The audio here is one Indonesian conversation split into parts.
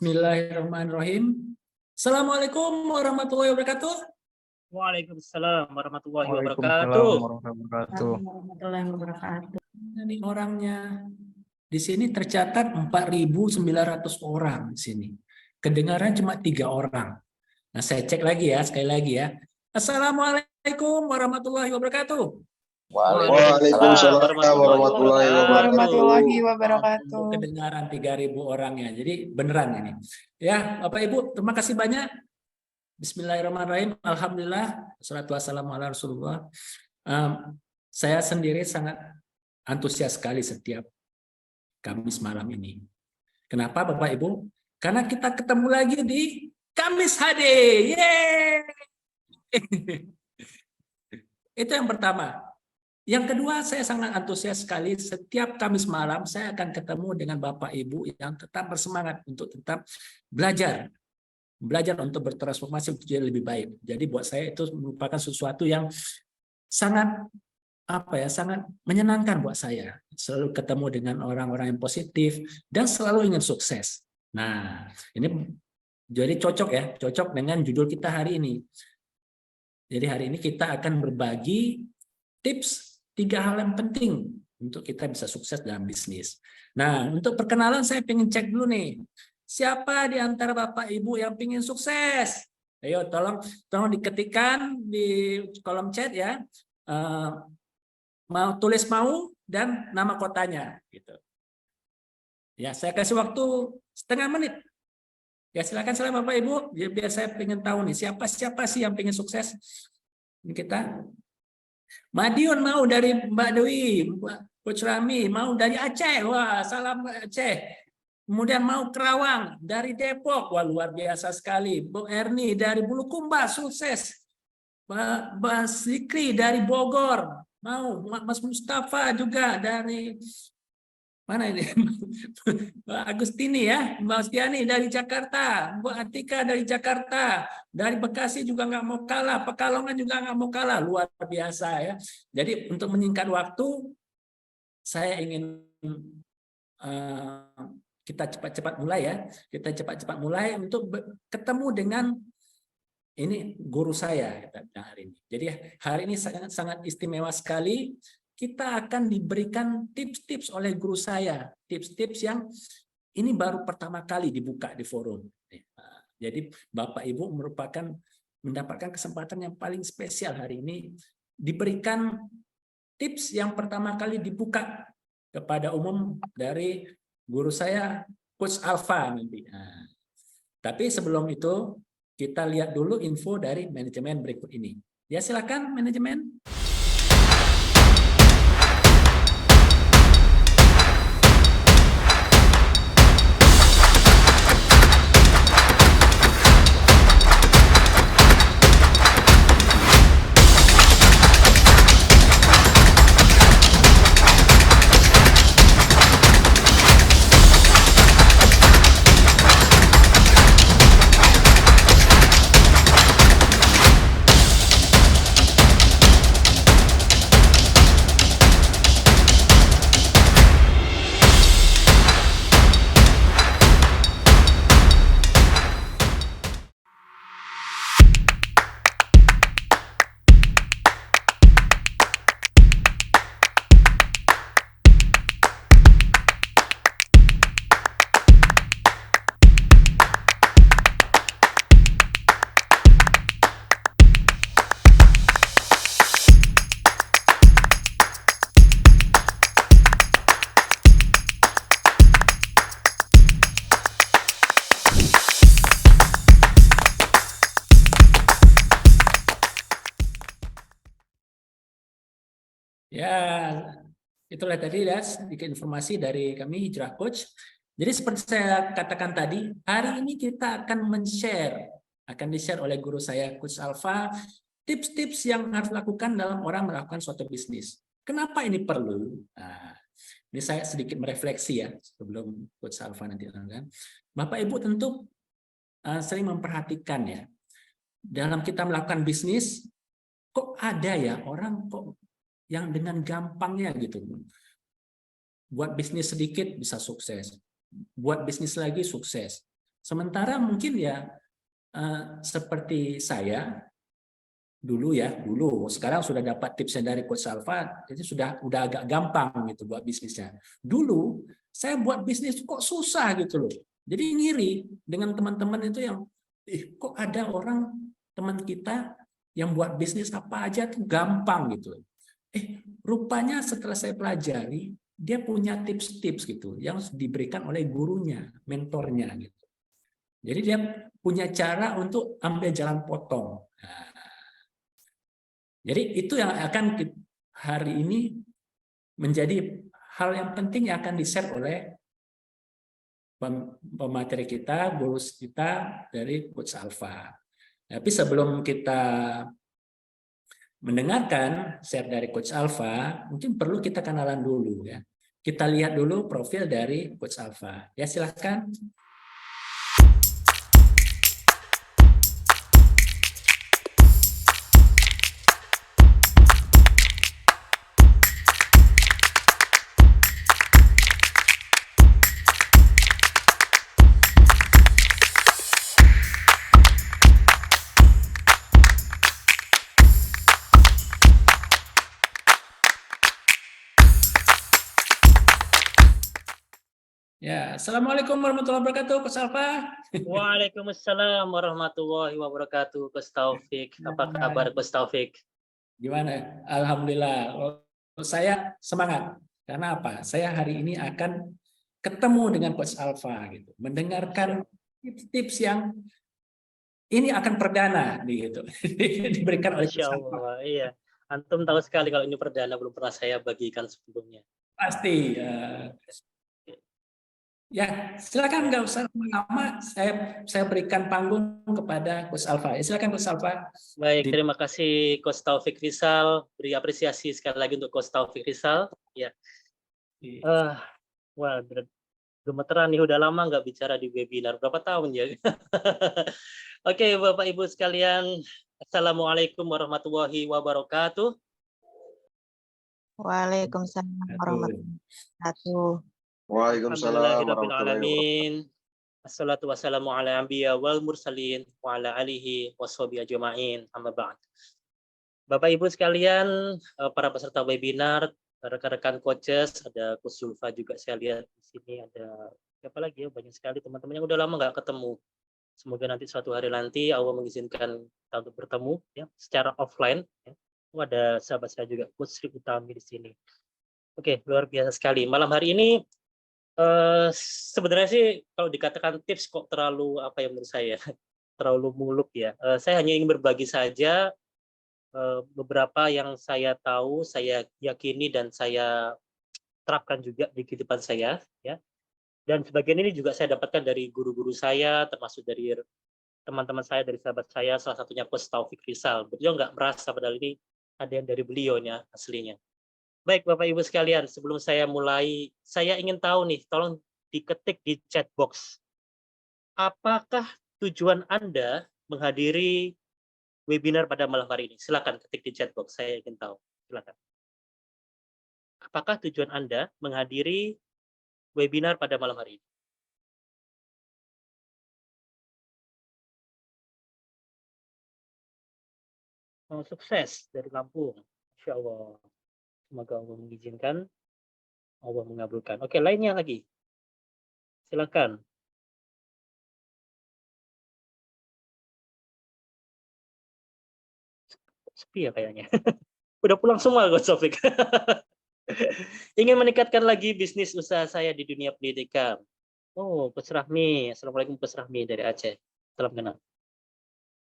Bismillahirrahmanirrahim. Assalamualaikum warahmatullahi wabarakatuh. Waalaikumsalam warahmatullahi Waalaikumsalam wabarakatuh. warahmatullahi wabarakatuh. Ini orangnya di sini tercatat 4.900 orang di sini. Kedengaran cuma 3 orang. Nah, saya cek lagi ya, sekali lagi ya. Assalamualaikum warahmatullahi wabarakatuh. Waalaikumsalam warahmatullahi wabarakatuh. Kedengaran 3.000 orangnya. Jadi beneran ini. Ya, Bapak Ibu, terima kasih banyak. Bismillahirrahmanirrahim. Alhamdulillah. Wassalatu wassalamu ala Rasulullah. Saya sendiri sangat antusias sekali setiap Kamis malam ini. Kenapa Bapak Ibu? Karena kita ketemu lagi di Kamis HD. Yeay! Itu yang pertama. Yang kedua, saya sangat antusias sekali setiap Kamis malam saya akan ketemu dengan Bapak Ibu yang tetap bersemangat untuk tetap belajar untuk bertransformasi untuk jadi lebih baik. Jadi buat saya itu merupakan sesuatu yang sangat sangat menyenangkan buat saya. Selalu ketemu dengan orang-orang yang positif dan selalu ingin sukses. Nah, ini jadi cocok dengan judul kita hari ini. Jadi hari ini kita akan berbagi tips 3 hal yang penting untuk kita bisa sukses dalam bisnis. Nah, untuk perkenalan saya pengen cek dulu nih. Siapa di antara Bapak Ibu yang pengen sukses? Ayo tolong diketikkan di kolom chat ya. Mau tulis dan nama kotanya gitu. Ya, saya kasih waktu setengah menit. Ya, silakan Bapak Ibu, biar saya pengen tahu nih siapa sih yang pengen sukses. Ini kita Madiun mau dari Mbak Dewi, Coach Rami mau dari Aceh, wah salam Aceh. Kemudian mau Kerawang dari Depok, wah luar biasa sekali. Bu Erni dari Bulukumba, sukses. Mbak Sikri dari Bogor, mau Mas Mustafa juga dari mana ini? Mbak Agustini ya, Mbak Astiani dari Jakarta, Mbak Atika dari Jakarta, dari Bekasi juga nggak mau kalah, Pekalongan juga nggak mau kalah, luar biasa ya. Jadi untuk menyingkat waktu, saya ingin kita cepat-cepat mulai ya, untuk ketemu dengan ini guru saya hari ini. Jadi hari ini sangat istimewa sekali. Kita akan diberikan tips-tips oleh guru saya, tips-tips yang ini baru pertama kali dibuka di forum. Jadi Bapak Ibu mendapatkan kesempatan yang paling spesial hari ini, diberikan tips yang pertama kali dibuka kepada umum dari guru saya, Coach Alfa nanti. Tapi sebelum itu kita lihat dulu info dari manajemen berikut ini. Ya silakan manajemen. Ya, itulah tadi ya sedikit informasi dari kami Hijrah Coach. Jadi seperti saya katakan tadi, hari ini kita akan di-share oleh guru saya Coach Alfa, tips-tips yang harus dilakukan dalam orang melakukan suatu bisnis. Kenapa ini perlu? Nah, ini saya sedikit merefleksi ya sebelum Coach Alfa nanti kan. Bapak Ibu tentu sering memperhatikan ya, dalam kita melakukan bisnis, kok ada ya orang kok yang dengan gampangnya gitu, buat bisnis sedikit bisa sukses, buat bisnis lagi sukses, Sementara mungkin ya seperti saya dulu, sekarang sudah dapat tipsnya dari Coach Alfa, jadi udah agak gampang gitu buat bisnisnya. Dulu saya buat bisnis kok susah gitu loh. Jadi ngiri dengan teman-teman itu yang kok ada orang teman kita yang buat bisnis apa aja tuh gampang gitu. Rupanya setelah saya pelajari, dia punya tips-tips gitu yang diberikan oleh gurunya, mentornya gitu. Jadi dia punya cara untuk ambil jalan potong. Nah, jadi itu yang akan hari ini menjadi hal yang penting yang akan di-share oleh pemateri kita, guru kita dari Coach Alfa. Tapi sebelum kita mendengarkan share dari Coach Alfa, mungkin perlu kita kenalan dulu ya. Kita lihat dulu profil dari Coach Alfa. Ya silahkan. Ya, Assalamualaikum warahmatullahi wabarakatuh, Coach Alfa. Waalaikumsalam warahmatullahi wabarakatuh. Coach Taufik, apa kabar Coach Taufik? Gimana? Alhamdulillah. Saya semangat. Karena apa? Saya hari ini akan ketemu dengan Coach Alfa gitu, mendengarkan tips-tips yang ini akan perdana gitu. Diberikan oleh Masya Coach Alfa. Allah, iya. Antum tahu sekali kalau ini perdana, belum pernah saya bagikan sebelumnya. Pasti. Ya, silakan nggak usah lama-lama. Saya berikan panggung kepada Coach Alfa. Ya, silakan Coach Alfa. Baik, terima kasih Coach Taufik Rizal. Beri apresiasi sekali lagi untuk Coach Taufik Rizal. Ya. Wah, gemeteran nih, udah lama nggak bicara di webinar. Berapa tahun ya? Oke, Bapak Ibu sekalian. Assalamualaikum warahmatullahi wabarakatuh. Waalaikumsalam warahmatullahi wabarakatuh. Waalaikumsalam warahmatullahi wabarakatuh. Alhamdulillahirrahmanirrahim. Assalatu wassalamu ala anbiya wal mursalin wa ala alihi washabihi ajma'in. Amma ba'd. Bapak Ibu sekalian, para peserta webinar, rekan-rekan coaches, ada Coach Zulfa juga saya lihat di sini, ada siapa lagi ya, banyak sekali teman-teman yang udah lama nggak ketemu. Semoga nanti suatu hari nanti Allah mengizinkan kita untuk bertemu ya secara offline ya. Ada sahabat saya juga Coach Sri Utami di sini. Oke, luar biasa sekali. Malam hari ini sebenarnya sih kalau dikatakan tips kok terlalu apa ya menurut saya terlalu muluk ya. Saya hanya ingin berbagi saja beberapa yang saya tahu, saya yakini dan saya terapkan juga di kehidupan saya ya. Dan sebagian ini juga saya dapatkan dari guru-guru saya, termasuk dari teman-teman saya, dari sahabat saya, salah satunya Coach Taufik Rizal. Beliau nggak merasa padahal ini ada yang dari beliaunya aslinya. Baik Bapak Ibu sekalian, sebelum saya mulai, saya ingin tahu nih, tolong diketik di chat box. Apakah tujuan Anda menghadiri webinar pada malam hari ini? Silakan ketik di chat box, saya ingin tahu. Silakan. Apakah tujuan Anda menghadiri webinar pada malam hari ini? Sukses dari Lampung. Insya Allah. Semoga Allah mengizinkan, Allah mengabulkan. Oke, lainnya lagi. Silakan. Sepi ya kayaknya. Udah pulang semua Coach Taufik. Ingin meningkatkan lagi bisnis usaha saya di dunia pendidikan. Oh, Coach Rahmi. Assalamualaikum Coach Rahmi dari Aceh. Salam kenal.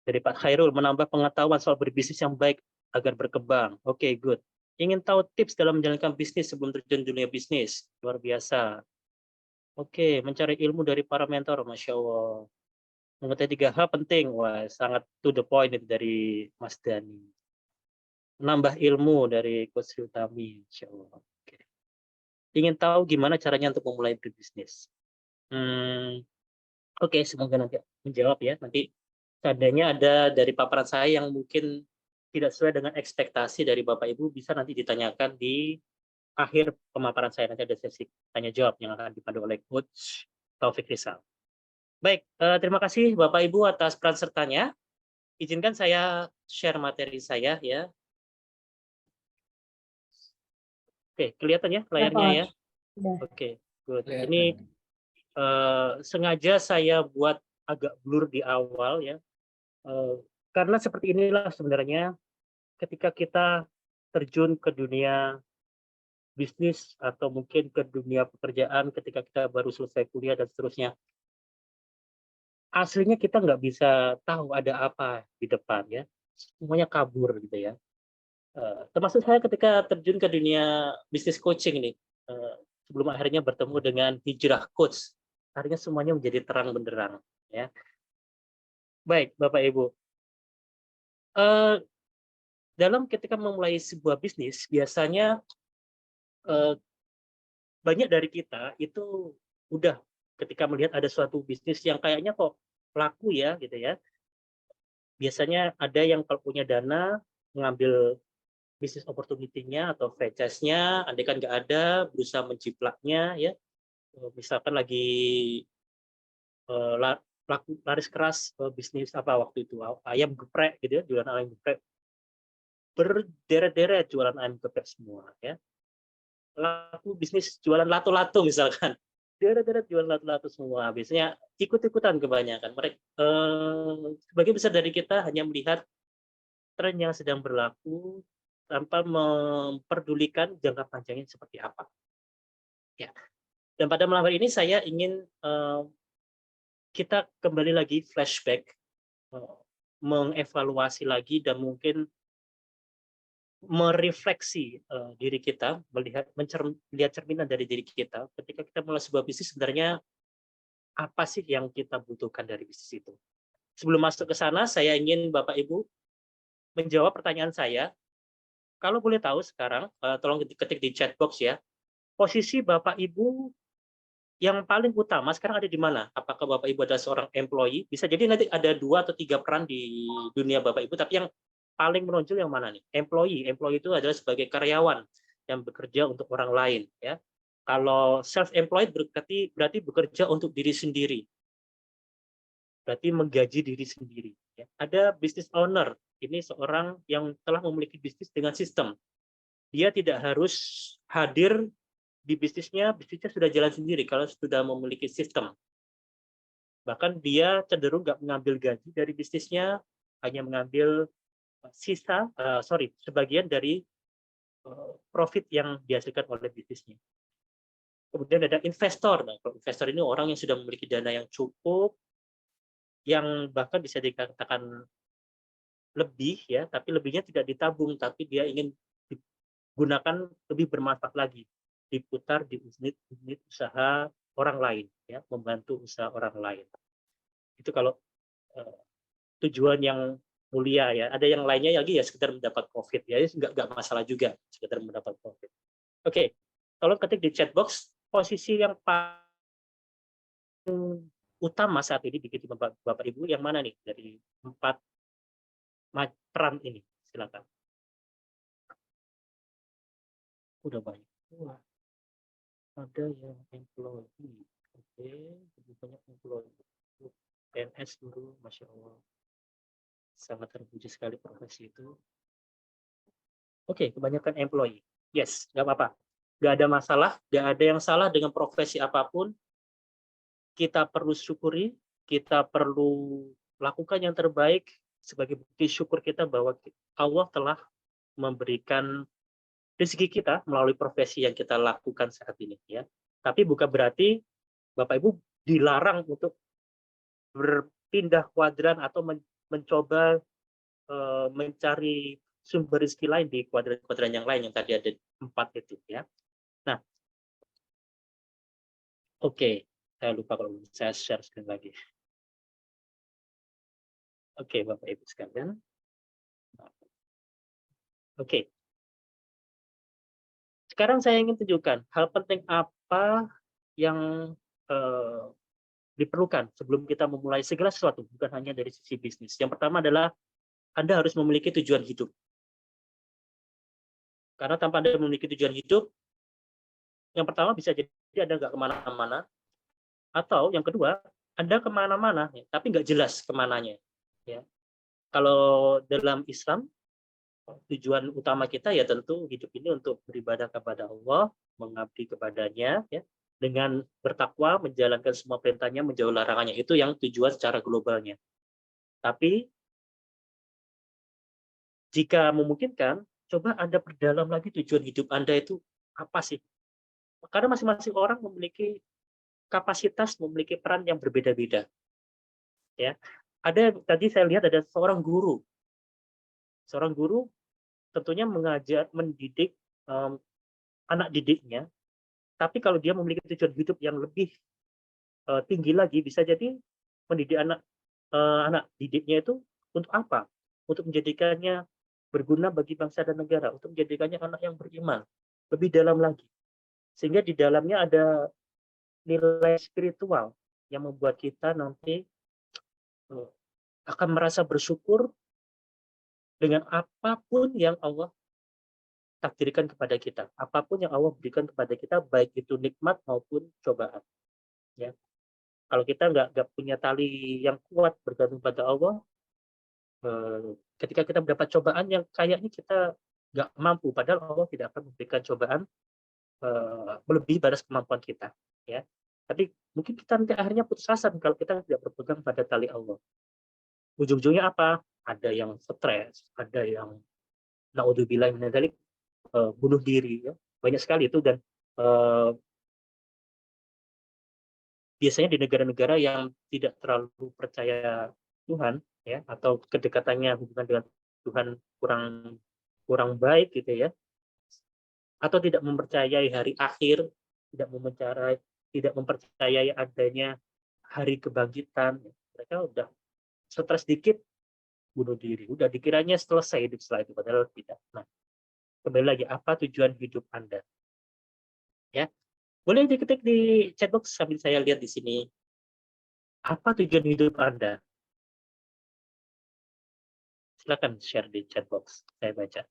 Dari Pak Khairul, menambah pengetahuan soal berbisnis yang baik agar berkembang. Oke, good. Ingin tahu tips dalam menjalankan bisnis sebelum terjun dunia bisnis. Luar biasa. Oke, mencari ilmu dari para mentor. Masya Allah. Mengetahui 3 hal penting. Wah, sangat to the point dari Mas Dani. Menambah ilmu dari Coach Utami. Insya Allah. Oke. Ingin tahu gimana caranya untuk memulai berbisnis. Oke, semoga nanti menjawab ya. Nanti seandainya ada dari paparan saya yang mungkin tidak sesuai dengan ekspektasi dari Bapak Ibu, bisa nanti ditanyakan di akhir pemaparan saya. Nanti ada sesi tanya jawab yang akan dipandu oleh Coach Taufik Rizal. Baik, terima kasih Bapak Ibu atas peran sertanya. Izinkan saya share materi saya ya. Oke, kelihatan ya layarnya ya? Oke, good. Ini Kelihatan. sengaja saya buat agak blur di awal ya. Karena seperti inilah sebenarnya ketika kita terjun ke dunia bisnis atau mungkin ke dunia pekerjaan ketika kita baru selesai kuliah dan seterusnya. Aslinya kita nggak bisa tahu ada apa di depan ya. Semuanya kabur gitu ya. Termasuk saya ketika terjun ke dunia bisnis coaching ini, sebelum akhirnya bertemu dengan hijrah coach, akhirnya semuanya menjadi terang benderang. Ya, baik Bapak Ibu. Dalam ketika memulai sebuah bisnis, biasanya banyak dari kita itu udah ketika melihat ada suatu bisnis yang kayaknya kok laku ya gitu ya. Biasanya ada yang kalau punya dana mengambil bisnis opportunity-nya atau franchise-nya, andai kan nggak ada, berusaha menjiplaknya ya. Misalkan lagi laris keras bisnis apa waktu itu ayam geprek gitu ya, jualan ayam geprek, berderet-deret jualan ayam geprek semua ya. Laku bisnis jualan lato-lato misalkan, deret-deret jualan lato-lato semua, biasanya ikut-ikutan kebanyakan. Mereka sebagian besar dari kita hanya melihat tren yang sedang berlaku tanpa memperdulikan jangka panjangnya seperti apa. Ya. Dan pada malam hari ini saya ingin kita kembali lagi flashback, mengevaluasi lagi dan mungkin merefleksi diri kita, melihat cerminan dari diri kita ketika kita mulai sebuah bisnis, sebenarnya apa sih yang kita butuhkan dari bisnis itu. Sebelum masuk ke sana, saya ingin Bapak Ibu menjawab pertanyaan saya. Kalau boleh tahu sekarang, tolong ketik di chat box ya, posisi Bapak Ibu yang paling utama sekarang ada di mana? Apakah Bapak Ibu adalah seorang employee? Bisa jadi nanti ada 2 atau 3 peran di dunia Bapak Ibu, tapi yang paling menonjol yang mana nih? Employee. Employee itu adalah sebagai karyawan yang bekerja untuk orang lain ya. Kalau self-employed berarti bekerja untuk diri sendiri. Berarti menggaji diri sendiri ya. Ada business owner. Ini seorang yang telah memiliki bisnis dengan sistem. Dia tidak harus hadir di bisnisnya sudah jalan sendiri kalau sudah memiliki sistem. Bahkan dia cenderung nggak mengambil gaji dari bisnisnya, hanya mengambil sebagian dari profit yang dihasilkan oleh bisnisnya. Kemudian ada investor. Nah, kalau investor ini orang yang sudah memiliki dana yang cukup, yang bahkan bisa dikatakan lebih ya, tapi lebihnya tidak ditabung, tapi dia ingin digunakan lebih bermanfaat lagi, diputar di unit usaha orang lain ya, membantu usaha orang lain. Itu kalau tujuan yang mulia ya. Ada yang lainnya lagi ya sekedar mendapat profit ya, nggak masalah juga sekedar mendapat profit. Oke, tolong ketik di chat box posisi yang paling utama saat ini di Bapak Ibu yang mana nih dari 4 peran ini, silakan. Udah banyak. Wah, ada yang employee. Oke, lebih banyak employee. PNS dulu, Masya Allah. Sangat terpuji sekali profesi itu. Oke, kebanyakan employee. Yes, nggak apa-apa. Nggak ada masalah, nggak ada yang salah dengan profesi apapun. Kita perlu syukuri, kita perlu lakukan yang terbaik sebagai bukti syukur kita bahwa Allah telah memberikan rezeki kita melalui profesi yang kita lakukan saat ini ya. Tapi bukan berarti Bapak Ibu dilarang untuk berpindah kuadran atau mencoba mencari sumber rezeki lain di kuadran yang lain yang tadi ada 4 itu ya. Nah, oke, saya lupa kalau saya share screen lagi. Oke, Bapak Ibu sekalian. Oke. Sekarang saya ingin tunjukkan hal penting apa yang diperlukan sebelum kita memulai segala sesuatu, bukan hanya dari sisi bisnis. Yang pertama adalah Anda harus memiliki tujuan hidup. Karena tanpa Anda memiliki tujuan hidup, yang pertama bisa jadi Anda nggak kemana-mana, atau yang kedua, Anda kemana-mana, ya, tapi nggak jelas kemananya. Ya. Kalau dalam Islam, tujuan utama kita ya tentu hidup ini untuk beribadah kepada Allah, mengabdi kepadanya, ya, dengan bertakwa, menjalankan semua perintahnya, menjauhi larangannya. Itu yang tujuan secara globalnya. Tapi jika memungkinkan, coba Anda perdalam lagi tujuan hidup Anda itu apa sih? Karena masing-masing orang memiliki kapasitas, memiliki peran yang berbeda-beda. Ya, ada tadi saya lihat ada seorang guru. Seorang guru tentunya mengajar, mendidik anak didiknya. Tapi kalau dia memiliki tujuan hidup yang lebih tinggi lagi, bisa jadi mendidik anak didiknya itu untuk apa? Untuk menjadikannya berguna bagi bangsa dan negara, untuk menjadikannya anak yang beriman, lebih dalam lagi. Sehingga di dalamnya ada nilai spiritual yang membuat kita nanti akan merasa bersyukur dengan apapun yang Allah takdirkan kepada kita, apapun yang Allah berikan kepada kita, baik itu nikmat maupun cobaan. Ya, kalau kita nggak punya tali yang kuat bergantung pada Allah, ketika kita mendapat cobaan yang kayaknya kita nggak mampu, padahal Allah tidak akan memberikan cobaan melebihi batas kemampuan kita. Ya, tapi mungkin kita nanti akhirnya putus asa kalau kita tidak berpegang pada tali Allah. Ujung-ujungnya apa? Ada yang stres, ada yang naudzubillah min dzalik, bunuh diri, ya. Banyak sekali itu, dan biasanya di negara-negara yang tidak terlalu percaya Tuhan, ya, atau kedekatannya hubungan dengan Tuhan kurang baik gitu ya, atau tidak mempercayai hari akhir, tidak mempercayai adanya hari kebangkitan, mereka udah stres dikit bunuh diri, udah dikiranya selesai hidup setelah itu, padahal tidak. Nah, kembali lagi, apa tujuan hidup Anda? Ya, boleh diketik di chat box sambil saya lihat di sini. Apa tujuan hidup Anda? Silakan share di chat box, saya baca.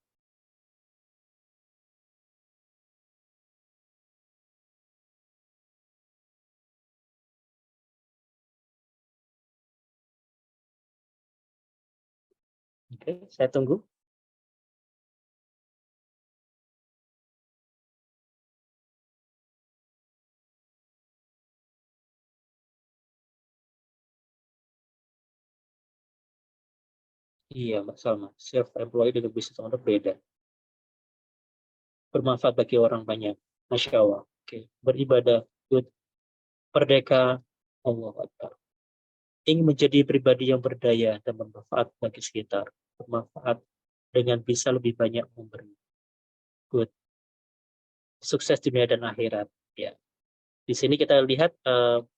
Oke, saya tunggu. Iya, Mbak Salma. Self-employed dengan business owner beda. Bermanfaat bagi orang banyak. Masya Allah. Oke. Beribadah. Good. Merdeka. Allah Akbar. Ingin menjadi pribadi yang berdaya dan bermanfaat bagi sekitar. Bermanfaat dengan bisa lebih banyak memberi. Good. Sukses dunia dan akhirat. Ya. Di sini kita lihat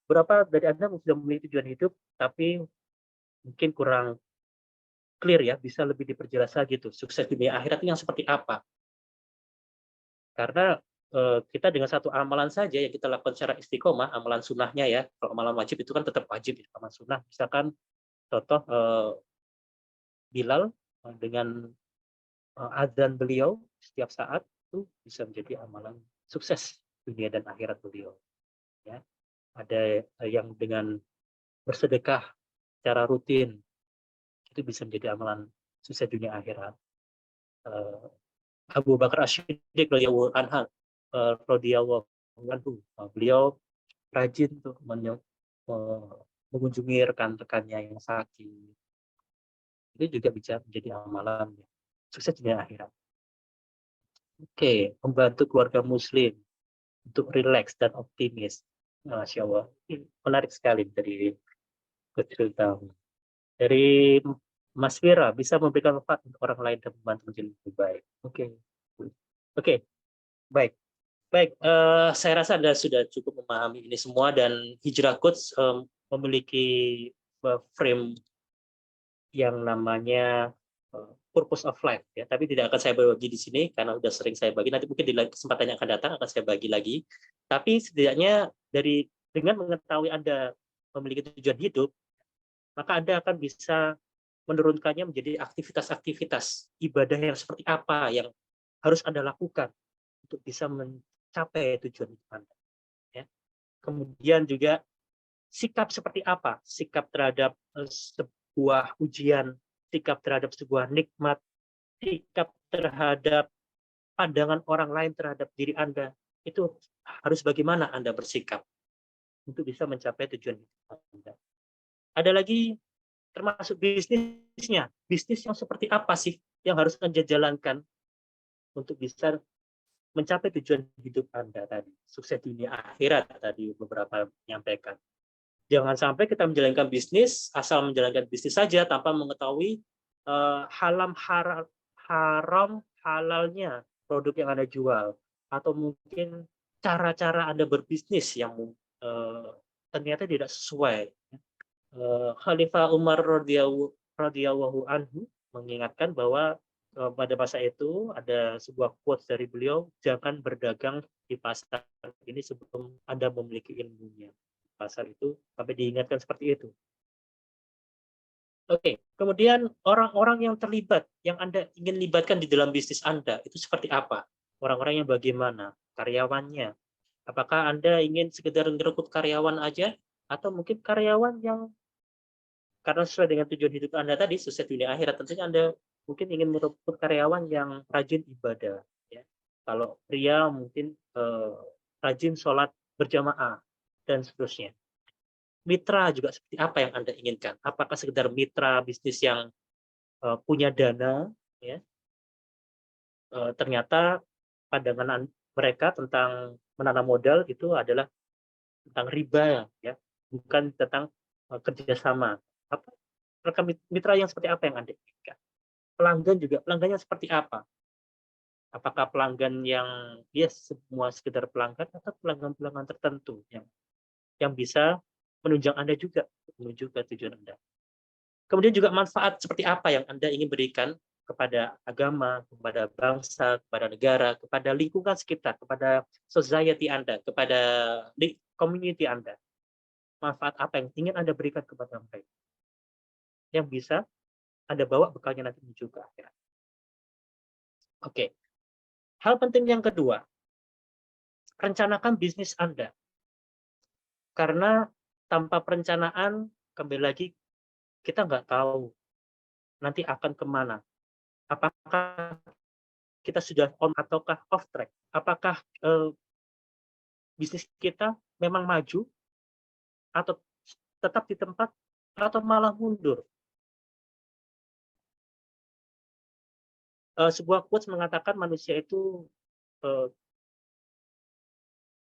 berapa dari Anda sudah memiliki tujuan hidup, tapi mungkin kurang clear ya, bisa lebih diperjelas lagi tuh, sukses dunia akhirat itu yang seperti apa. Karena kita dengan satu amalan saja yang kita lakukan secara istiqomah, amalan sunnahnya ya, kalau amalan wajib itu kan tetap wajib, ya, amalan sunnah, misalkan contoh Bilal dengan azan beliau setiap saat itu bisa menjadi amalan sukses dunia dan akhirat beliau. Ya, ada yang dengan bersedekah secara rutin itu bisa menjadi amalan sukses dunia akhirat. Abu Bakar As-Siddiq radhiyallahu anhu, beliau rajin tuh mengunjungi rekan-rekannya yang sakit. Itu juga bisa menjadi amalan ya, sukses dunia akhirat. Oke, membantu keluarga muslim untuk rileks dan optimis. Masya Allah, menarik sekali dari cerita. Dari Mas Wira, bisa memberikan manfaat untuk orang lain dan membantu menjadi lebih baik. Oke, baik. Baik, saya rasa Anda sudah cukup memahami ini semua, dan Hijrah Coach memiliki frame yang namanya purpose of life ya, tapi tidak akan saya bagi di sini karena sudah sering saya bagi. Nanti mungkin di kesempatan yang akan datang akan saya bagi lagi. Tapi setidaknya dengan mengetahui Anda memiliki tujuan hidup, maka Anda akan bisa menurunkannya menjadi aktivitas-aktivitas ibadah yang seperti apa yang harus Anda lakukan untuk bisa mencapai tujuan hidup Anda. Ya. Kemudian juga sikap seperti apa? Sikap terhadap sebuah ujian, sikap terhadap sebuah nikmat, sikap terhadap pandangan orang lain terhadap diri Anda. Itu harus bagaimana Anda bersikap untuk bisa mencapai tujuan Anda. Ada lagi termasuk bisnisnya. Bisnis yang seperti apa sih yang harus Anda jalankan untuk bisa mencapai tujuan hidup Anda tadi. Sukses dunia akhirat tadi beberapa menyampaikan. Jangan sampai kita menjalankan bisnis, asal menjalankan bisnis saja tanpa mengetahui haram halalnya produk yang Anda jual. Atau mungkin cara-cara Anda berbisnis yang ternyata tidak sesuai. Khalifah Umar radhiyallahu anhu mengingatkan bahwa pada masa itu ada sebuah quotes dari beliau, jangan berdagang di pasar ini sebelum Anda memiliki ilmunya. Pasar itu sampai diingatkan seperti itu. Oke, kemudian orang-orang yang terlibat, yang Anda ingin libatkan di dalam bisnis Anda, itu seperti apa? Orang-orang yang bagaimana? Karyawannya. Apakah Anda ingin sekedar merekrut karyawan aja? Atau mungkin karyawan yang karena sesuai dengan tujuan hidup Anda tadi, sukses dunia akhirat, tentunya Anda mungkin ingin merekrut karyawan yang rajin ibadah. Ya. Kalau pria mungkin rajin sholat berjamaah, dan seterusnya. Mitra juga seperti apa yang Anda inginkan? Apakah sekedar mitra bisnis yang punya dana, ya, ternyata pandangan mereka tentang menanam modal itu adalah tentang riba, ya, bukan tentang kerjasama. Apa rekan mitra yang seperti apa yang Anda inginkan? Pelanggan juga, pelanggannya seperti apa? Apakah pelanggan yang semua sekedar pelanggan atau pelanggan-pelanggan tertentu yang bisa menunjang Anda juga menuju ke tujuan Anda. Kemudian juga manfaat seperti apa yang Anda ingin berikan kepada agama, kepada bangsa, kepada negara, kepada lingkungan sekitar, kepada society Anda, kepada community Anda. Manfaat apa yang ingin Anda berikan kepada mereka? Yang bisa Anda bawa bekalnya nanti menuju ke akhirat. Oke. Hal penting yang kedua, rencanakan bisnis Anda. Karena tanpa perencanaan, kembali lagi, kita nggak tahu nanti akan kemana. Apakah kita sudah on ataukah off track? Apakah bisnis kita memang maju atau tetap di tempat atau malah mundur? Sebuah quotes mengatakan manusia itu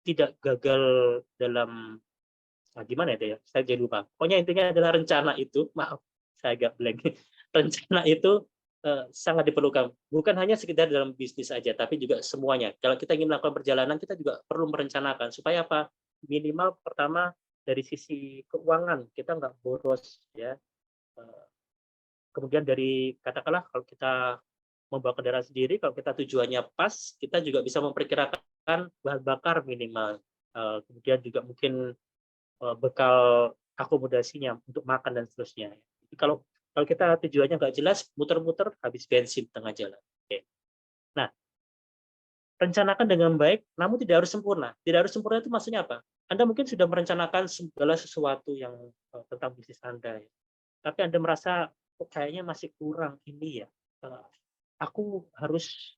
tidak gagal dalam gimana ya, saya jadi lupa. Pokoknya intinya adalah rencana itu, maaf, saya agak blank. Rencana itu sangat diperlukan. Bukan hanya sekedar dalam bisnis saja, tapi juga semuanya. Kalau kita ingin melakukan perjalanan, kita juga perlu merencanakan. Supaya apa? Minimal pertama dari sisi keuangan, kita nggak boros. Ya. Kemudian dari, katakanlah kalau kita membawa kendaraan sendiri, kalau kita tujuannya pas, kita juga bisa memperkirakan bahan bakar minimal. Kemudian juga mungkin bekal akomodasinya untuk makan dan seterusnya. Jadi kalau kita tujuannya nggak jelas, muter-muter habis bensin tengah jalan. Oke. Nah, rencanakan dengan baik, namun tidak harus sempurna. Tidak harus sempurna itu maksudnya apa? Anda mungkin sudah merencanakan segala sesuatu yang tentang bisnis Anda, ya. Tapi Anda merasa kayaknya masih kurang ini ya. Aku harus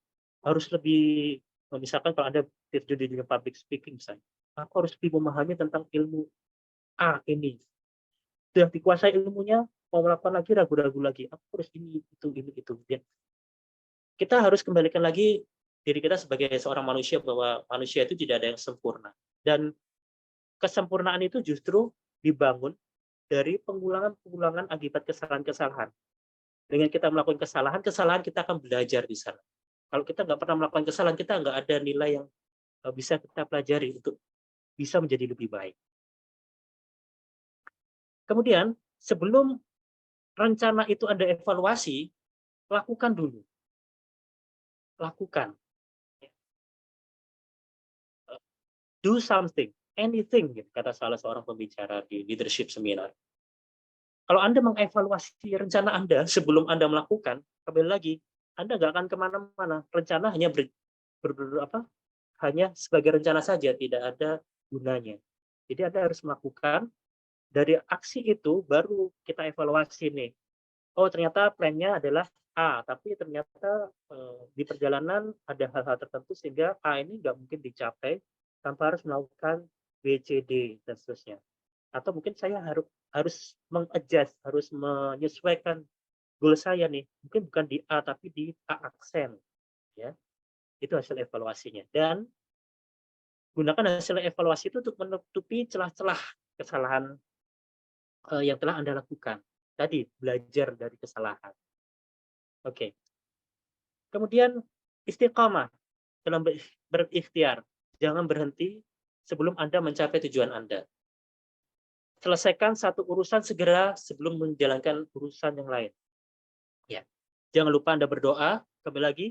lebih, misalkan kalau Anda terjun di dunia public speaking misalnya, aku harus lebih memahami tentang ilmu ini. Sudah dikuasai ilmunya, mau melakukan lagi ragu-ragu lagi. Aku harus ini, itu. Ya. Kita harus kembalikan lagi diri kita sebagai seorang manusia, bahwa manusia itu tidak ada yang sempurna. Dan kesempurnaan itu justru dibangun dari pengulangan akibat kesalahan-kesalahan. Dengan kita melakukan kesalahan kita akan belajar di sana. Kalau kita nggak pernah melakukan kesalahan, kita nggak ada nilai yang bisa kita pelajari untuk bisa menjadi lebih baik. Kemudian, sebelum rencana itu Anda evaluasi, lakukan dulu. Lakukan. Do something, anything, kata salah seorang pembicara di leadership seminar. Kalau Anda mengevaluasi rencana Anda sebelum Anda melakukan, kembali lagi, Anda nggak akan kemana-mana. Rencana hanya hanya sebagai rencana saja, tidak ada gunanya. Jadi Anda harus melakukan, dari aksi itu baru kita evaluasi nih. Oh, ternyata plannya adalah A, tapi ternyata di perjalanan ada hal-hal tertentu sehingga A ini nggak mungkin dicapai tanpa harus melakukan B, C, D, dan seterusnya. Atau mungkin saya harus mengadjust, harus menyesuaikan goal saya nih. Mungkin bukan di A, tapi di A aksen. Ya, itu hasil evaluasinya. Dan gunakan hasil evaluasi itu untuk menutupi celah-celah kesalahan yang telah Anda lakukan. Tadi, belajar dari kesalahan. Oke. Kemudian istiqamah dalam berikhtiar. Jangan berhenti sebelum Anda mencapai tujuan Anda. Selesaikan satu urusan segera sebelum menjalankan urusan yang lain. Ya. Jangan lupa Anda berdoa. Kembali lagi,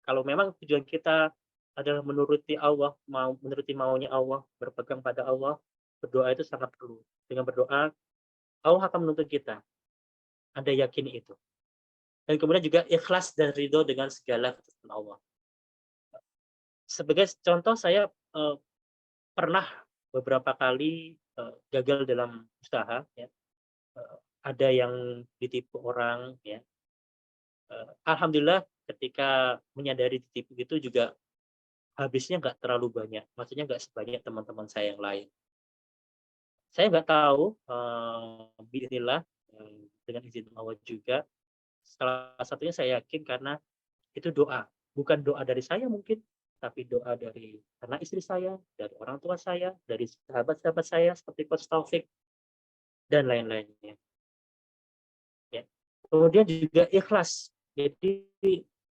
kalau memang tujuan kita adalah menuruti Allah, menuruti maunya Allah, berpegang pada Allah, berdoa itu sangat perlu. Dengan berdoa, Allah akan menuntut kita. Anda yakini itu. Dan kemudian juga ikhlas dan ridho dengan segala ketentuan Allah. Sebagai contoh, saya pernah beberapa kali gagal dalam usaha. Ya. Ada yang ditipu orang. Ya. Alhamdulillah, ketika menyadari ditipu itu juga habisnya nggak terlalu banyak. Maksudnya nggak sebanyak teman-teman saya yang lain. Saya nggak tahu, bismillah, dengan izin Allah juga. Salah satunya saya yakin karena itu doa. Bukan doa dari saya mungkin, tapi doa dari anak istri saya, dari orang tua saya, dari sahabat-sahabat saya seperti Coach Taufik, dan lain-lainnya. Ya. Kemudian juga ikhlas. Jadi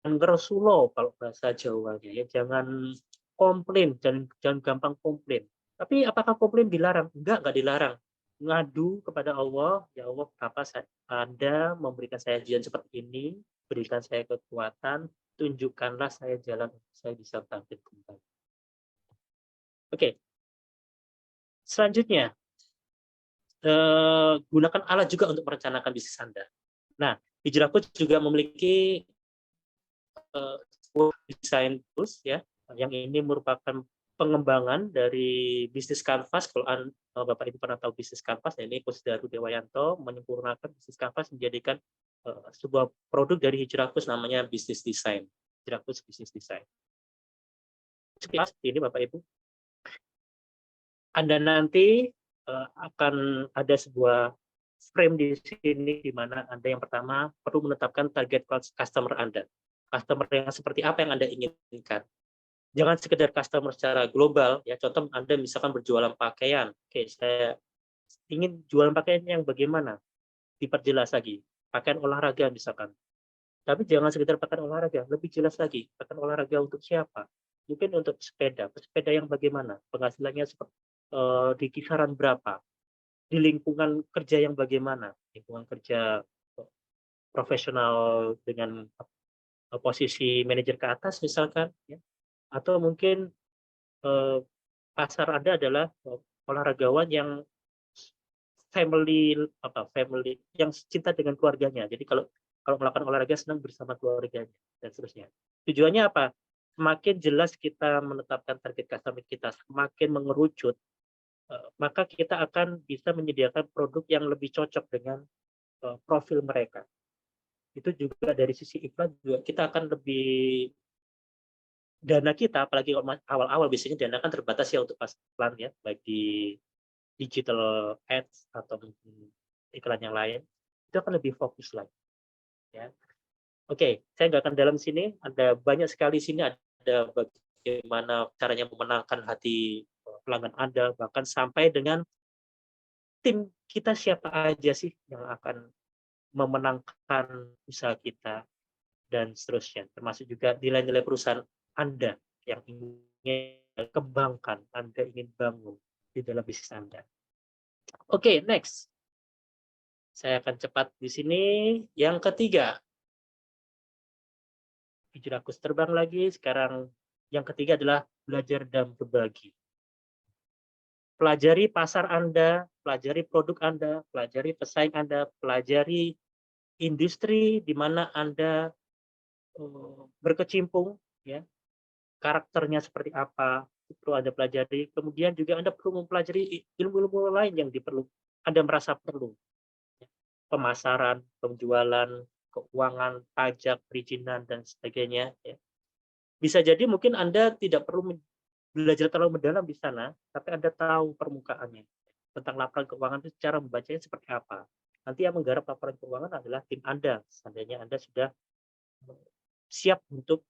Rasulullah kalau bahasa Jawanya, ya jangan komplain, jangan gampang komplain. Tapi apakah komplain dilarang? Enggak dilarang. Ngadu kepada Allah, ya Allah, kenapa Anda memberikan saya ujian seperti ini, berikan saya kekuatan, tunjukkanlah saya jalan untuk saya bisa bangkit kembali. Oke. Selanjutnya, gunakan alat juga untuk merencanakan bisnis Anda. Nah, Hijrah Coach juga memiliki desain tools, ya, yang ini merupakan pengembangan dari bisnis Canvas. Kalau Bapak Ibu pernah tahu bisnis Canvas, ini Coach Daru Dewayanto menyempurnakan bisnis Canvas menjadikan sebuah produk dari Hijrah Coach namanya Business Design. Hijrah Coach Business Design. Sekilas ini Bapak Ibu. Anda nanti akan ada sebuah frame di sini di mana Anda yang pertama perlu menetapkan target customer Anda. Customer yang seperti apa yang Anda inginkan. Jangan sekedar customer secara global, ya. Contoh Anda misalkan berjualan pakaian. Oke, saya ingin jualan pakaian yang bagaimana? Diperjelas lagi. Pakaian olahraga misalkan. Tapi jangan sekedar pakaian olahraga, lebih jelas lagi. Pakaian olahraga untuk siapa? Mungkin untuk sepeda. Sepeda yang bagaimana? Penghasilannya di kisaran berapa? Di lingkungan kerja yang bagaimana? Lingkungan kerja profesional dengan posisi manajer ke atas misalkan, ya. Atau mungkin pasar Anda adalah olahragawan yang family yang cinta dengan keluarganya. Jadi kalau melakukan olahraga senang bersama keluarganya dan seterusnya. Tujuannya apa? Semakin jelas kita menetapkan target customer kita, semakin mengerucut, maka kita akan bisa menyediakan produk yang lebih cocok dengan profil mereka. Itu juga dari sisi iklan juga kita akan lebih, dana kita apalagi awal-awal biasanya dana kan terbatas ya untuk iklan, ya, baik di digital ads atau iklan yang lain, itu akan lebih fokus lagi, ya. Oke, saya nggak akan dalam sini, ada banyak sekali sini, ada bagaimana caranya memenangkan hati pelanggan Anda, bahkan sampai dengan tim kita siapa aja sih yang akan memenangkan usaha kita dan seterusnya, termasuk juga nilai-nilai perusahaan Anda yang ingin kembangkan, Anda ingin bangun di dalam bisnis Anda. Oke, next. Saya akan cepat di sini. Yang ketiga, Hijrah Coach terbang lagi. Sekarang yang ketiga adalah belajar dan berbagi. Pelajari pasar Anda, pelajari produk Anda, pelajari pesaing Anda, pelajari industri di mana Anda berkecimpung, ya. Karakternya seperti apa, perlu Anda pelajari. Kemudian juga Anda perlu mempelajari ilmu-ilmu lain yang Anda merasa perlu, pemasaran, penjualan, keuangan, pajak, perizinan, dan sebagainya, ya. Bisa jadi mungkin Anda tidak perlu belajar terlalu mendalam di sana, tapi Anda tahu permukaannya tentang laporan keuangan itu cara membacanya seperti apa. Nanti yang menggarap laporan keuangan adalah tim Anda, seandainya Anda sudah siap untuk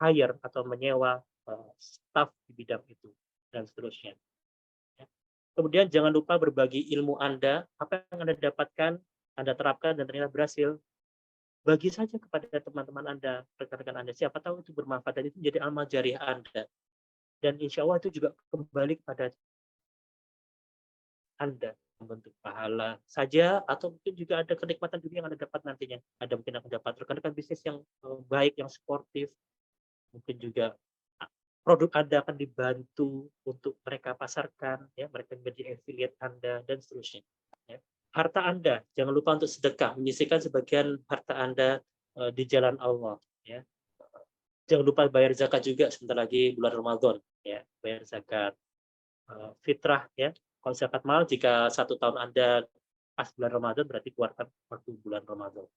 hire atau menyewa staf di bidang itu dan seterusnya. Ya. Kemudian jangan lupa berbagi ilmu Anda, apa yang Anda dapatkan, Anda terapkan dan ternyata berhasil. Bagi saja kepada teman-teman Anda, rekan-rekan Anda. Siapa tahu itu bermanfaat dan itu menjadi amal jariah Anda. Dan insya Allah itu juga kembali kepada Anda membentuk pahala saja, atau mungkin juga ada kenikmatan dunia yang Anda dapat nantinya. Ada mungkin akan dapat rekan-rekan bisnis yang baik, yang sportif, mungkin juga produk Anda akan dibantu untuk mereka pasarkan, ya, mereka menjadi affiliate Anda dan seterusnya. Ya. Harta Anda, jangan lupa untuk sedekah, menyisihkan sebagian harta Anda di jalan Allah. Ya. Jangan lupa bayar zakat juga, sebentar lagi bulan Ramadan, ya, bayar zakat fitrah, ya. Kalau zakat mal, jika 1 tahun Anda pas bulan Ramadan, berarti keluarkan waktu bulan Ramadan.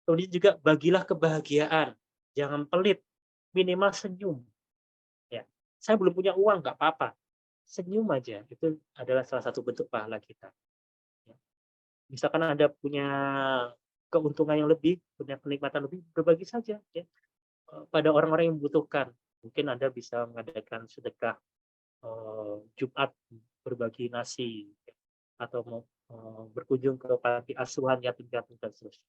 Kemudian juga bagilah kebahagiaan, jangan pelit, minimal senyum. Ya. Saya belum punya uang, nggak apa-apa, senyum aja, itu adalah salah satu bentuk pahala kita. Ya. Misalkan Anda punya keuntungan yang lebih, punya kenikmatan lebih, berbagi saja, ya, pada orang-orang yang membutuhkan. Mungkin Anda bisa mengadakan sedekah Jumat, berbagi nasi, atau mau berkunjung ke panti asuhan yatim piatu dan seterusnya.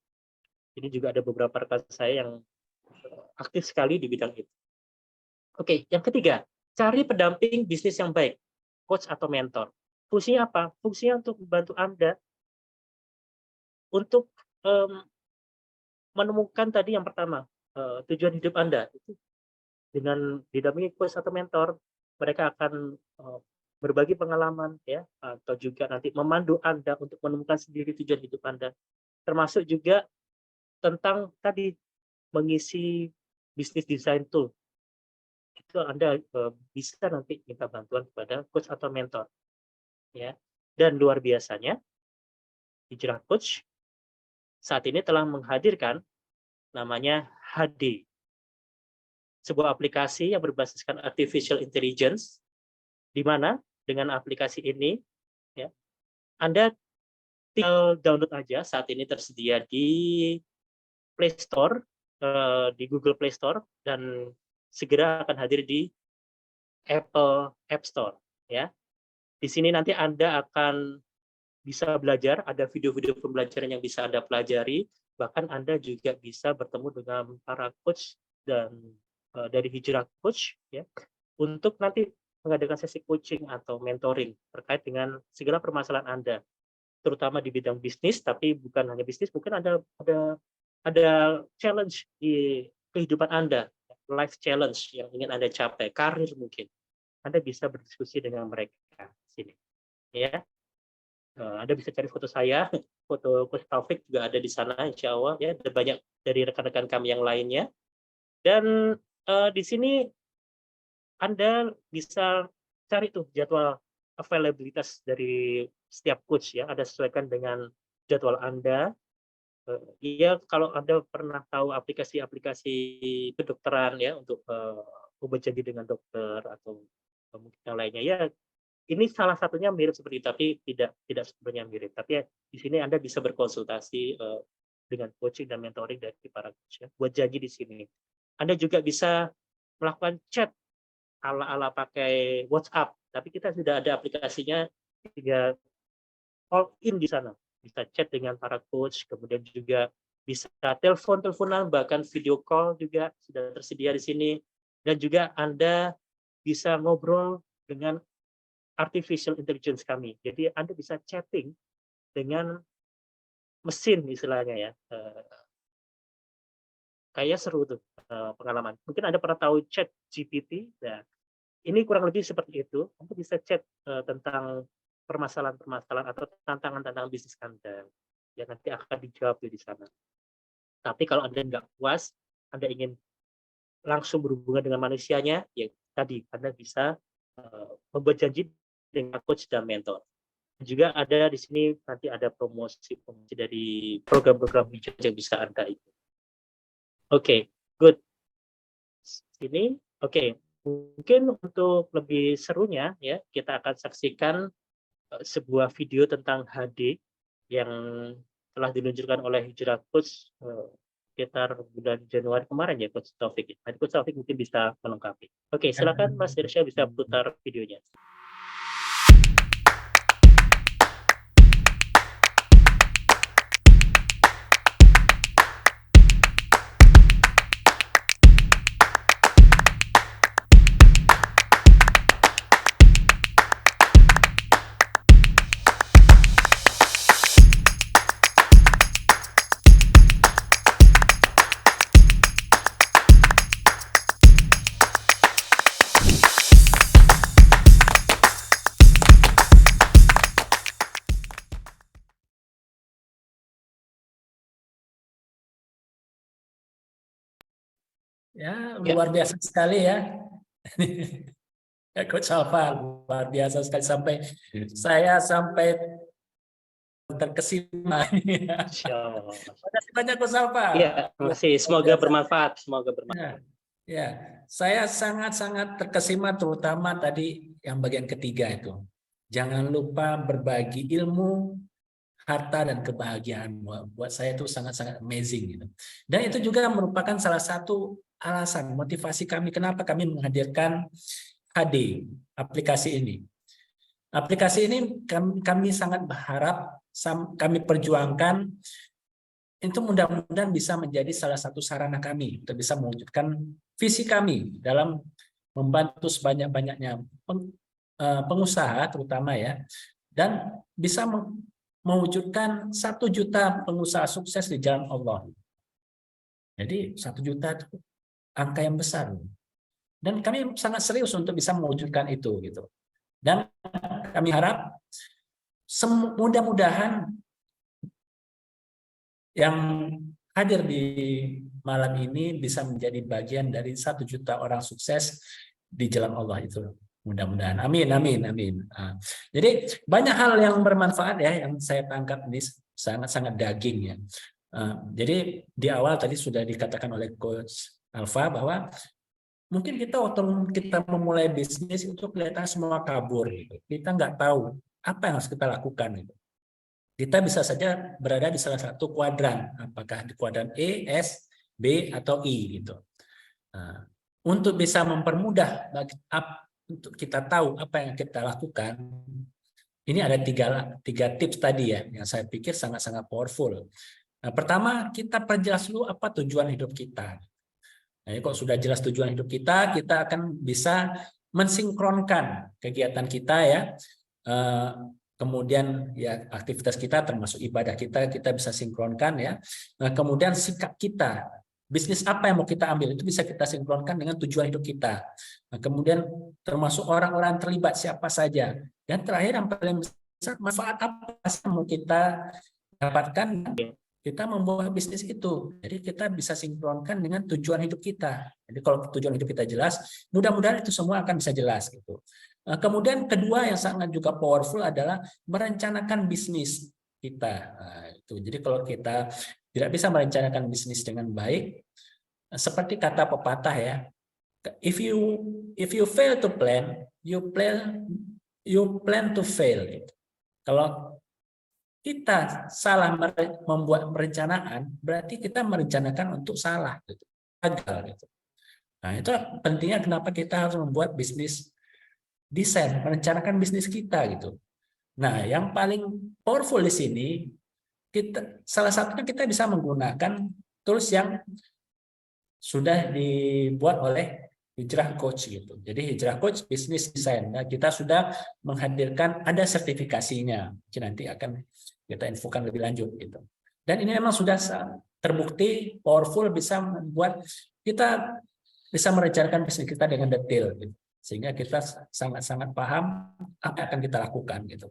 Ini juga ada beberapa rekan saya yang aktif sekali di bidang itu. Oke, yang ketiga, cari pendamping bisnis yang baik, coach atau mentor. Fungsinya apa? Fungsinya untuk membantu Anda untuk menemukan tadi yang pertama, tujuan hidup Anda. Itu dengan didampingi coach atau mentor, mereka akan berbagi pengalaman, ya, atau juga nanti memandu Anda untuk menemukan sendiri tujuan hidup Anda. Termasuk juga tentang tadi mengisi bisnis design tool. Itu Anda bisa nanti minta bantuan kepada coach atau mentor, ya. Dan luar biasanya, Hijrah Coach saat ini telah menghadirkan namanya HD, sebuah aplikasi yang berbasiskan artificial intelligence, di mana dengan aplikasi ini, ya, Anda tinggal download aja, saat ini tersedia di Play Store, di Google Play Store, dan segera akan hadir di Apple App Store, ya. Di sini nanti Anda akan bisa belajar, ada video-video pembelajaran yang bisa Anda pelajari, bahkan Anda juga bisa bertemu dengan para coach dan dari Hijrah Coach, ya, untuk nanti mengadakan sesi coaching atau mentoring terkait dengan segala permasalahan Anda, terutama di bidang bisnis, tapi bukan hanya bisnis, mungkin ada challenge di kehidupan Anda, life challenge yang ingin Anda capai, karir mungkin. Anda bisa berdiskusi dengan mereka di sini, ya. Anda bisa cari foto saya, foto Coach Taufik juga ada di sana, insya Allah, ya. Ada banyak dari rekan-rekan kami yang lainnya. Dan di sini Anda bisa cari tuh jadwal availabilitas dari setiap coach, ya. Anda sesuaikan dengan jadwal Anda. Iya, kalau Anda pernah tahu aplikasi-aplikasi kedokteran, ya, untuk janji dengan dokter atau mungkin yang lainnya, ya, ini salah satunya mirip seperti itu, tapi tidak sebenarnya mirip. Tapi ya, di sini Anda bisa berkonsultasi dengan coaching dan mentoring dari para coach, ya, buat janji di sini. Anda juga bisa melakukan chat ala-ala pakai WhatsApp, tapi kita sudah ada aplikasinya, tinggal call in di sana. Bisa chat dengan para coach, kemudian juga bisa telepon-teleponan, bahkan video call juga sudah tersedia di sini. Dan juga Anda bisa ngobrol dengan artificial intelligence kami. Jadi Anda bisa chatting dengan mesin istilahnya, ya. Kayak seru tuh pengalaman. Mungkin Anda pernah tahu chat GPT. Nah, ini kurang lebih seperti itu. Anda bisa chat tentang permasalahan-permasalahan atau tantangan-tantangan bisnis Anda. Ya, nanti akan dijawab di sana. Tapi kalau Anda nggak puas, Anda ingin langsung berhubungan dengan manusianya, ya tadi Anda bisa membuat janji dengan coach dan mentor. Juga ada di sini nanti ada promosi dari program-program hijau yang bisa Anda ikut. Oke, good. Ini oke. Mungkin untuk lebih serunya ya, kita akan saksikan sebuah video tentang HD yang telah diluncurkan oleh Hijrah Coach sekitar bulan Januari kemarin ya, Coach Taufik. Nanti Coach Taufik mungkin bisa melengkapi. Oke, silakan Mas Irsya bisa putar videonya. Ya, luar biasa sekali ya. Coach Alfa, luar biasa sekali saya sampai terkesima. Terima kasih banyak Coach Alfa. Iya, terima kasih. Semoga bermanfaat. Semoga bermanfaat. Ya, saya sangat-sangat terkesima terutama tadi yang bagian ketiga itu. Jangan lupa berbagi ilmu, harta dan kebahagiaan. Buat saya itu sangat-sangat amazing gitu. Dan itu juga merupakan salah satu alasan motivasi kami kenapa kami menghadirkan HD aplikasi ini. Aplikasi ini kami sangat berharap, kami perjuangkan itu mudah-mudahan bisa menjadi salah satu sarana kami untuk bisa mewujudkan visi kami dalam membantu sebanyak-banyaknya pengusaha terutama ya, dan bisa mewujudkan 1 juta pengusaha sukses di jalan Allah. Jadi 1 juta itu angka yang besar. Dan kami sangat serius untuk bisa mewujudkan itu gitu. Dan kami harap mudah-mudahan yang hadir di malam ini bisa menjadi bagian dari 1 juta orang sukses di jalan Allah itu. Mudah-mudahan. Amin, amin, amin. Jadi banyak hal yang bermanfaat ya yang saya tangkap ini sangat-sangat daging ya. Jadi di awal tadi sudah dikatakan oleh Coach Alfa bahwa mungkin kita waktu kita memulai bisnis itu kelihatan semua kabur gitu. Kita nggak tahu apa yang harus kita lakukan gitu. Kita bisa saja berada di salah satu kuadran, apakah di kuadran E, S, B atau I gitu. Untuk bisa mempermudah untuk kita tahu apa yang kita lakukan, ini ada tiga tips tadi ya yang saya pikir sangat-sangat powerful. Nah, pertama kita perjelas dulu apa tujuan hidup kita. Nah, kalau sudah jelas tujuan hidup kita akan bisa mensinkronkan kegiatan kita ya. Kemudian ya aktivitas kita termasuk ibadah kita bisa sinkronkan ya. Nah, kemudian sikap kita, bisnis apa yang mau kita ambil itu bisa kita sinkronkan dengan tujuan hidup kita. Nah, kemudian termasuk orang-orang terlibat siapa saja. Dan terakhir yang paling besar, manfaat apa yang mau kita dapatkan kita membuat bisnis itu. Jadi kita bisa sinkronkan dengan tujuan hidup kita. Jadi kalau tujuan hidup kita jelas, mudah-mudahan itu semua akan bisa jelas gitu. Kemudian kedua yang sangat juga powerful adalah merencanakan bisnis kita. Itu. Jadi kalau kita tidak bisa merencanakan bisnis dengan baik, seperti kata pepatah ya, if you fail to plan, you plan to fail. Gitu. Kalau kita salah membuat perencanaan, berarti kita merencanakan untuk salah, gitu. Gagal. Gitu. Nah, itu pentingnya kenapa kita harus membuat bisnis desain, merencanakan bisnis kita gitu. Nah, yang paling powerful di sini, salah satunya kita bisa menggunakan tools yang sudah dibuat oleh Hijrah Coach gitu. Jadi Hijrah Coach Business Design. Nah, kita sudah menghadirkan ada sertifikasinya. Jadi nanti akan kita infokan lebih lanjut gitu. Dan ini memang sudah terbukti powerful bisa membuat kita bisa merencanakan bisnis kita dengan detail gitu. Sehingga kita sangat-sangat paham apa yang akan kita lakukan gitu.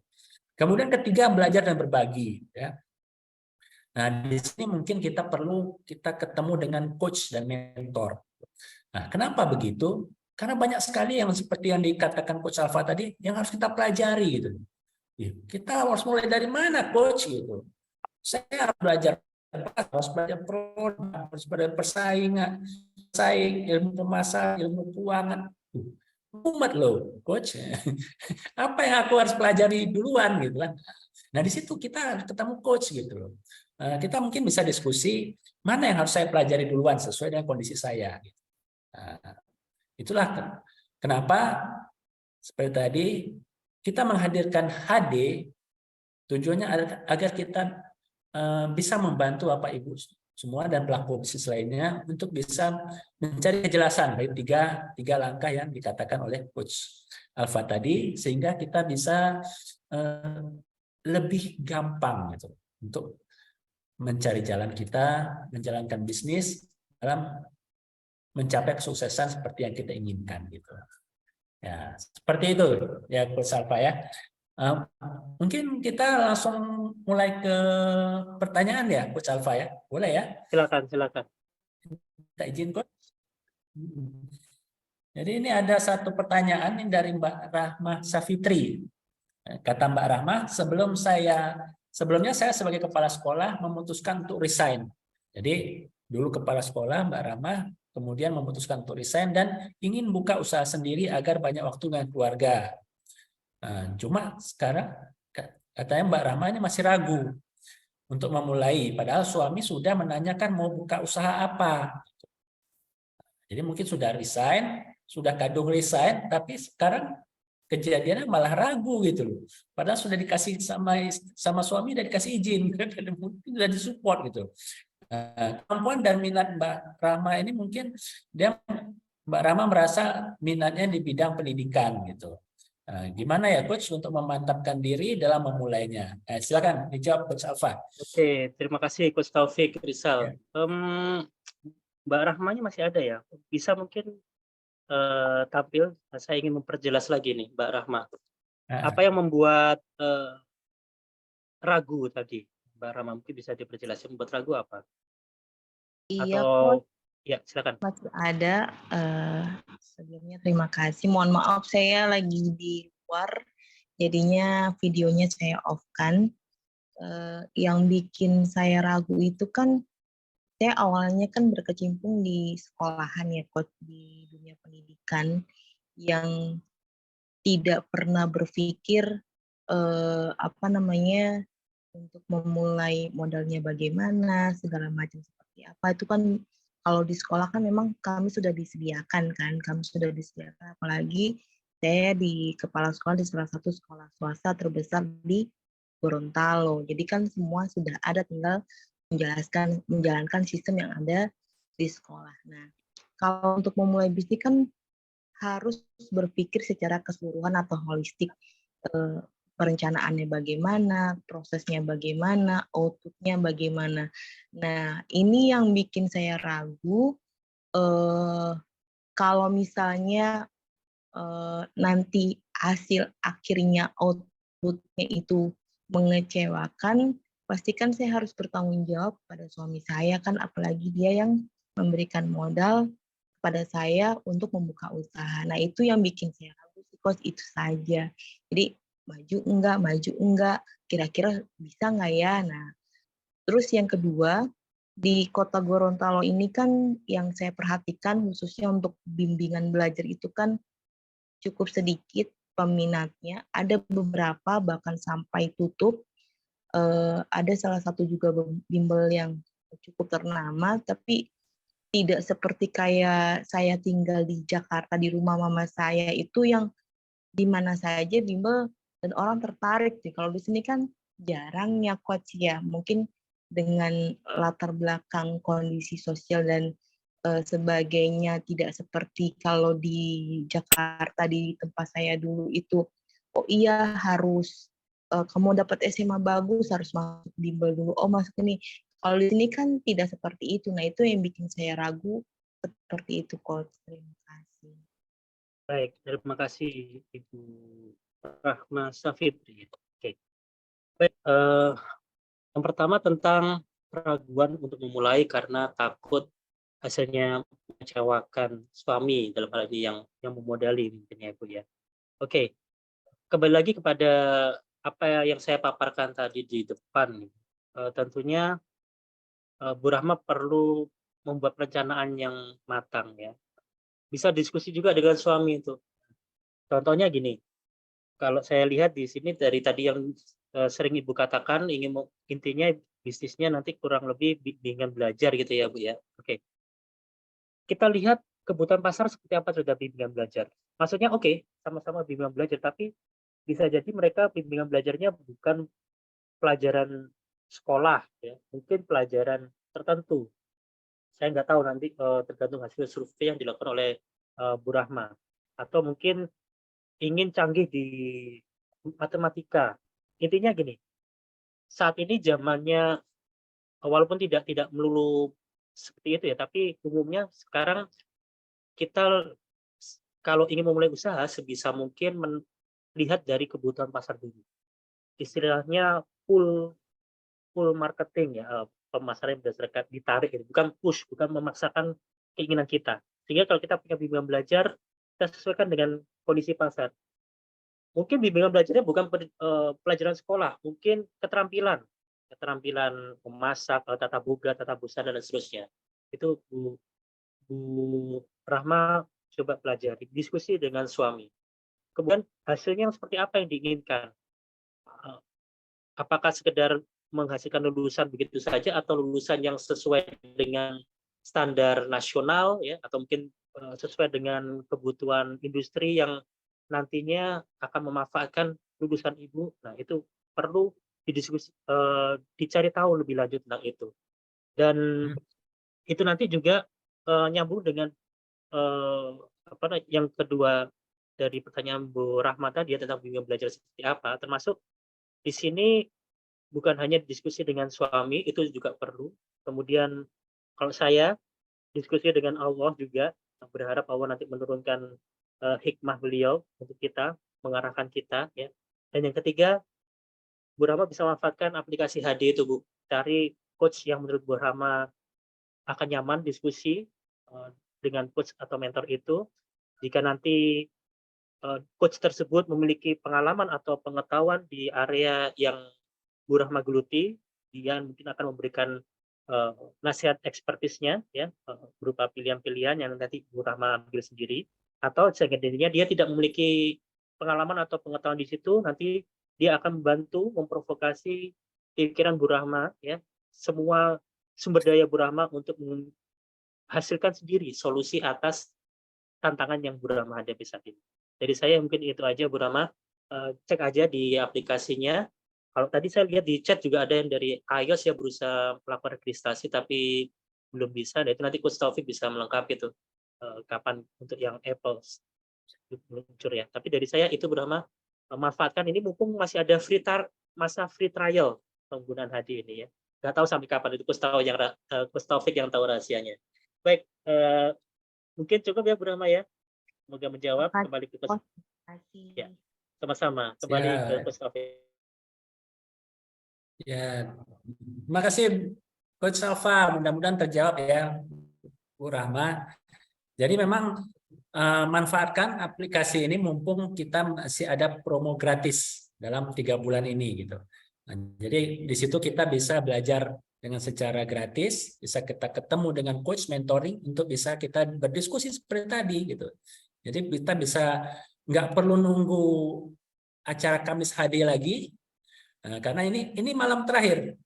Kemudian ketiga, belajar dan berbagi ya. Nah, di sini mungkin kita ketemu dengan coach dan mentor. Nah, kenapa begitu? Karena banyak sekali yang seperti yang dikatakan Coach Alfa tadi yang harus kita pelajari gitu. Kita harus mulai dari mana, coach? Gitu. Saya harus belajar, harus belajar produk, harus belajar saing, ilmu pemasaran, ilmu keuangan. Umat loh, coach. Apa yang aku harus pelajari duluan gitu kan? Nah di situ kita harus ketemu coach gitu loh. Kita mungkin bisa diskusi mana yang harus saya pelajari duluan sesuai dengan kondisi saya. Gitu. Nah, itulah kenapa seperti tadi kita menghadirkan HD tujuannya agar kita bisa membantu Bapak Ibu semua dan pelaku bisnis lainnya untuk bisa mencari kejelasan dari tiga langkah yang dikatakan oleh Coach Alfa tadi, sehingga kita bisa lebih gampang gitu untuk mencari jalan kita menjalankan bisnis dalam mencapai kesuksesan seperti yang kita inginkan gitu. Ya, seperti itu ya Coach Alfa ya. Mungkin kita langsung mulai ke pertanyaan ya Coach Alfa ya. Boleh ya? Silakan. Kita izin Coach. Jadi ini ada satu pertanyaan yang dari Mbak Rahmah Safitri. Kata Mbak Rahmah, sebelumnya saya sebagai kepala sekolah memutuskan untuk resign. Jadi dulu kepala sekolah Mbak Rahmah kemudian memutuskan untuk resign dan ingin buka usaha sendiri agar banyak waktu dengan keluarga. Cuma sekarang katanya Mbak Rahmah ini masih ragu untuk memulai, padahal suami sudah menanyakan mau buka usaha apa. Jadi mungkin sudah resign, sudah kadung resign, tapi sekarang kejadiannya malah ragu gitu loh. Padahal sudah dikasih sama suami, sudah dikasih izin, mungkin sudah disupport gitu. Kemampuan dan minat Mbak Rahma ini mungkin Mbak Rahma merasa minatnya di bidang pendidikan gitu. Gimana ya Coach untuk memantapkan diri dalam memulainya? Silakan dijawab Coach Alfa. Oke, terima kasih Coach Taufik Rizal. Ya. Mbak Rahmanya masih ada ya? Bisa mungkin tampil? Saya ingin memperjelas lagi nih Mbak Rahma. Apa yang membuat ragu tadi? Mbak Rahma mungkin bisa diperjelas. Membuat ragu apa? Iya, Atau ya silakan. masih ada. Sebelumnya terima kasih. Mohon maaf saya lagi di luar, jadinya videonya saya off-kan. Yang bikin saya ragu itu kan, saya awalnya kan berkecimpung di sekolahan ya, Coach, di dunia pendidikan yang tidak pernah berpikir untuk memulai modalnya bagaimana, segala macam seperti apa. Itu kan kalau di sekolah kan memang kami sudah disediakan apalagi saya di kepala sekolah di salah satu sekolah swasta terbesar di Gorontalo. Jadi kan semua sudah ada, tinggal menjalankan sistem yang ada di sekolah. Nah, kalau untuk memulai bisnis kan harus berpikir secara keseluruhan atau holistik. Perencanaannya bagaimana, prosesnya bagaimana, output-nya bagaimana. Nah, ini yang bikin saya ragu kalau misalnya nanti hasil akhirnya output-nya itu mengecewakan, pastikan saya harus bertanggung jawab pada suami saya kan, apalagi dia yang memberikan modal pada saya untuk membuka usaha. Nah, itu yang bikin saya ragu sih, Coach, itu saja. Jadi maju enggak, kira-kira bisa nggak ya? Nah, terus yang kedua, di kota Gorontalo ini kan yang saya perhatikan khususnya untuk bimbingan belajar itu kan cukup sedikit peminatnya. Ada beberapa bahkan sampai tutup. Ada salah satu juga bimbel yang cukup ternama, tapi tidak seperti kayak saya tinggal di Jakarta di rumah mama saya itu yang di mana saja bimbel dan orang tertarik sih. Kalau di sini kan jarang ya Coach ya. Mungkin dengan latar belakang kondisi sosial dan sebagainya tidak seperti kalau di Jakarta di tempat saya dulu itu, oh iya harus kamu dapat SMA bagus harus masuk bimbel dulu. Oh masuk ini. Kalau di sini kan tidak seperti itu. Nah itu yang bikin saya ragu seperti itu Coach. Terima kasih. Baik, terima kasih Ibu Rahma Safitri. Oke. Baik, yang pertama tentang keraguan untuk memulai karena takut hasilnya mengecewakan suami, dalam hal ini yang memodali mungkin ya Bu ya. Oke, kembali lagi kepada apa yang saya paparkan tadi di depan, tentunya Bu Rahma perlu membuat perencanaan yang matang ya. Bisa diskusi juga dengan suami itu. Contohnya gini, kalau saya lihat di sini dari tadi yang sering Ibu katakan intinya bisnisnya nanti kurang lebih bimbingan belajar gitu ya Bu ya. Oke. Kita lihat kebutuhan pasar seperti apa terhadap bimbingan belajar. Maksudnya oke, sama-sama bimbingan belajar, tapi bisa jadi mereka bimbingan belajarnya bukan pelajaran sekolah ya, mungkin pelajaran tertentu. Saya nggak tahu nanti tergantung hasil survei yang dilakukan oleh Bu Rahma. Atau mungkin ingin canggih di matematika. Intinya gini, saat ini zamannya walaupun tidak melulu seperti itu ya, tapi umumnya sekarang kita kalau ingin memulai usaha sebisa mungkin melihat dari kebutuhan pasar dulu. Istilahnya full marketing ya, pemasaran berdasarkan ditarik gitu, bukan push, bukan memaksakan keinginan kita. Sehingga kalau kita punya bimbingan belajar, kita sesuaikan dengan kondisi pasar. Mungkin bimbingan belajarnya bukan pelajaran sekolah, mungkin keterampilan memasak, tata boga, tata busana dan seterusnya. Itu Bu Rahma coba pelajari, diskusi dengan suami. Kemudian hasilnya seperti apa yang diinginkan? Apakah sekedar menghasilkan lulusan begitu saja atau lulusan yang sesuai dengan standar nasional ya, atau mungkin sesuai dengan kebutuhan industri yang nantinya akan memanfaatkan lulusan Ibu. Nah, itu perlu dicari tahu lebih lanjut tentang itu. Dan itu nanti juga nyambung dengan yang kedua dari pertanyaan Bu Rahma tadi ya, tentang bimbingan belajar seperti apa, termasuk di sini bukan hanya diskusi dengan suami, itu juga perlu. Kemudian kalau saya diskusi dengan Allah juga, berharap Allah nanti menurunkan hikmah beliau untuk kita, mengarahkan kita ya. Dan yang ketiga, Bu Rahma bisa manfaatkan aplikasi HD itu Bu. Cari coach yang menurut Bu Rahma akan nyaman diskusi dengan coach atau mentor itu. Jika nanti coach tersebut memiliki pengalaman atau pengetahuan di area yang Bu Rahma geluti, dia mungkin akan memberikan nasihat ekspertisnya ya, berupa pilihan-pilihan yang nanti Bu Rahma ambil sendiri, atau seandainya dia tidak memiliki pengalaman atau pengetahuan di situ, nanti dia akan membantu memprovokasi pikiran Bu Rahma ya, semua sumber daya Bu Rahma untuk menghasilkan sendiri solusi atas tantangan yang Bu Rahma hadapi saat ini. Jadi saya mungkin itu aja Bu Rahma, cek aja di aplikasinya. Kalau tadi saya lihat di chat juga ada yang dari iOS ya berusaha melakukan registrasi tapi belum bisa. Dan itu nanti Coach Taufik bisa melengkapi itu kapan untuk yang Apple muncul ya. Tapi dari saya itu Bu Rahma, manfaatkan ini mumpung masih ada masa free trial penggunaan HD ini ya. Nggak tahu sampai kapan, itu Coach Taufik yang tahu rahasianya. Baik, mungkin cukup ya Bu Rahma ya. Semoga menjawab. Kembali ke Coach. Ya, sama-sama. Kembali ke Coach Taufik. Ya, terima kasih Coach Alfa. Mudah-mudahan terjawab ya Bu Rahma. Jadi memang manfaatkan aplikasi ini mumpung kita masih ada promo gratis dalam 3 bulan ini gitu. Nah, jadi di situ kita bisa belajar dengan secara gratis, bisa kita ketemu dengan coach mentoring untuk bisa kita berdiskusi seperti tadi gitu. Jadi kita bisa nggak perlu nunggu acara Kamis HD lagi. Nah, karena ini malam terakhir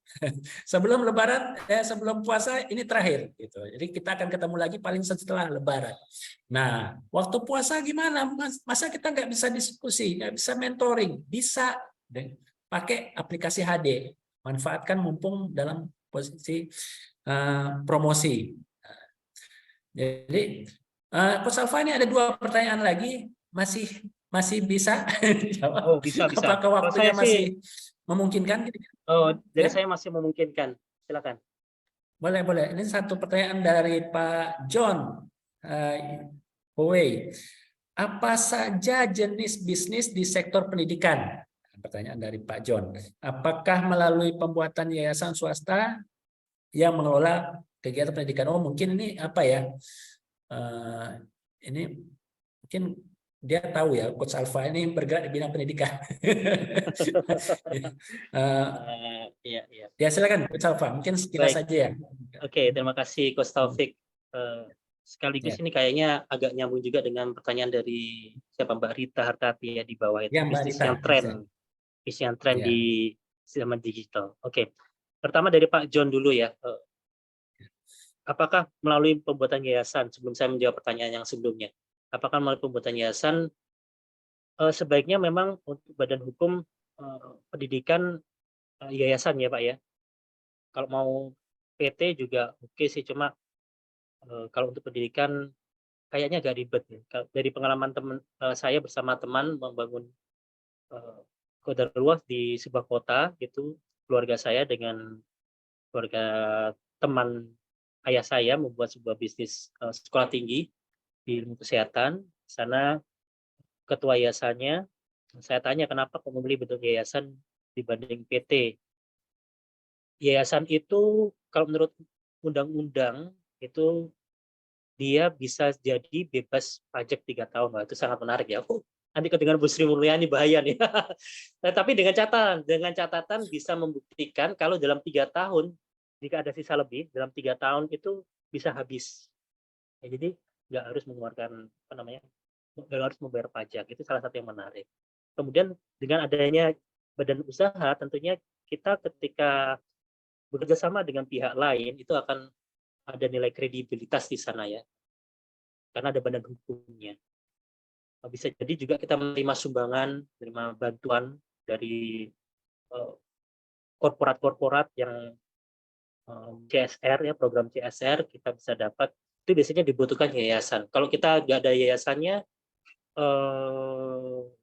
sebelum Lebaran, sebelum puasa ini terakhir gitu. Jadi kita akan ketemu lagi paling setelah Lebaran. Nah, waktu puasa gimana? Masa kita nggak bisa diskusi, nggak bisa mentoring? Bisa pakai aplikasi HD. Manfaatkan mumpung dalam posisi promosi. Jadi, Coach Alfa ini ada 2 pertanyaan lagi, masih bisa dijawab? Oh, bisa. Apakah waktunya masih memungkinkan? Oh, jadi Ya? saya masih memungkinkan. Silakan. Boleh. Ini satu pertanyaan dari Pak John Howey. Apa saja jenis bisnis di sektor pendidikan? Pertanyaan dari Pak John. Apakah melalui pembuatan yayasan swasta yang mengelola kegiatan pendidikan? Oh, mungkin ini apa ya? Ini mungkin dia tahu ya Coach Alfa ini bergerak di bidang pendidikan. Iya, iya. Ya silakan Coach Alfa, mungkin sekilas Baik. saja ya. Oke, terima kasih Coach Taufik. Sekaligus Ya. ini kayaknya agak nyambung juga dengan pertanyaan dari siapa Mbak Rita Hartati ya di bawah itu, Ya Mbak bisnis Rita. yang tren, bisnis yang tren Ya. di zaman digital. Oke, pertama dari Pak John dulu ya. Apakah melalui pembuatan yayasan, sebelum saya menjawab pertanyaan yang sebelumnya, apakah melalui pembuatan yayasan sebaiknya memang untuk badan hukum pendidikan yayasan ya Pak ya. Kalau mau PT juga oke sih, cuma kalau untuk pendidikan kayaknya agak ribet ya. Dari pengalaman teman saya bersama teman membangun kota luas di sebuah kota, itu keluarga saya dengan keluarga teman ayah saya membuat sebuah bisnis sekolah tinggi di ilmu kesehatan. Sana ketua yayasannya, saya tanya kenapa kok memilih bentuk yayasan dibanding PT. Yayasan itu kalau menurut undang-undang itu dia bisa jadi bebas pajak 3 tahun. Wah, itu sangat menarik ya. Nanti kedengaran Bu Sri Mulyani bahaya nih. Nah, tapi dengan catatan bisa membuktikan kalau dalam 3 tahun jika ada sisa lebih dalam 3 tahun itu bisa habis. Ya, jadi nggak harus mengeluarkan apa namanya, nggak harus membayar pajak. Itu salah satu yang menarik. Kemudian dengan adanya badan usaha, tentunya kita ketika bekerja sama dengan pihak lain itu akan ada nilai kredibilitas di sana ya, karena ada badan hukumnya. Bisa jadi juga kita menerima sumbangan, menerima bantuan dari korporat-korporat yang CSR ya, program CSR kita bisa dapat. Itu biasanya dibutuhkan yayasan. Kalau kita nggak ada yayasannya,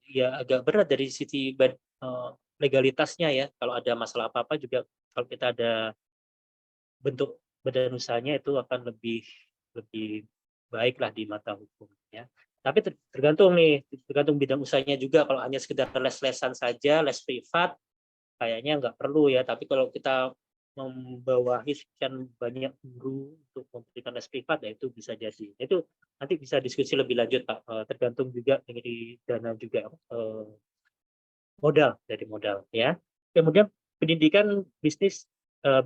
ya agak berat dari sisi legalitasnya ya. Kalau ada masalah apa-apa juga, kalau kita ada bentuk badan usahanya itu akan lebih baik lah di mata hukum ya. Tapi tergantung bidang usahanya juga. Kalau hanya sekedar les-lesan saja, les privat, kayaknya nggak perlu ya. Tapi kalau kita membawahi sekian banyak guru untuk memberikan les privat, ya itu bisa jadi. Itu nanti bisa diskusi lebih lanjut Pak. Tergantung juga dari dana juga, modal ya. Kemudian pendidikan bisnis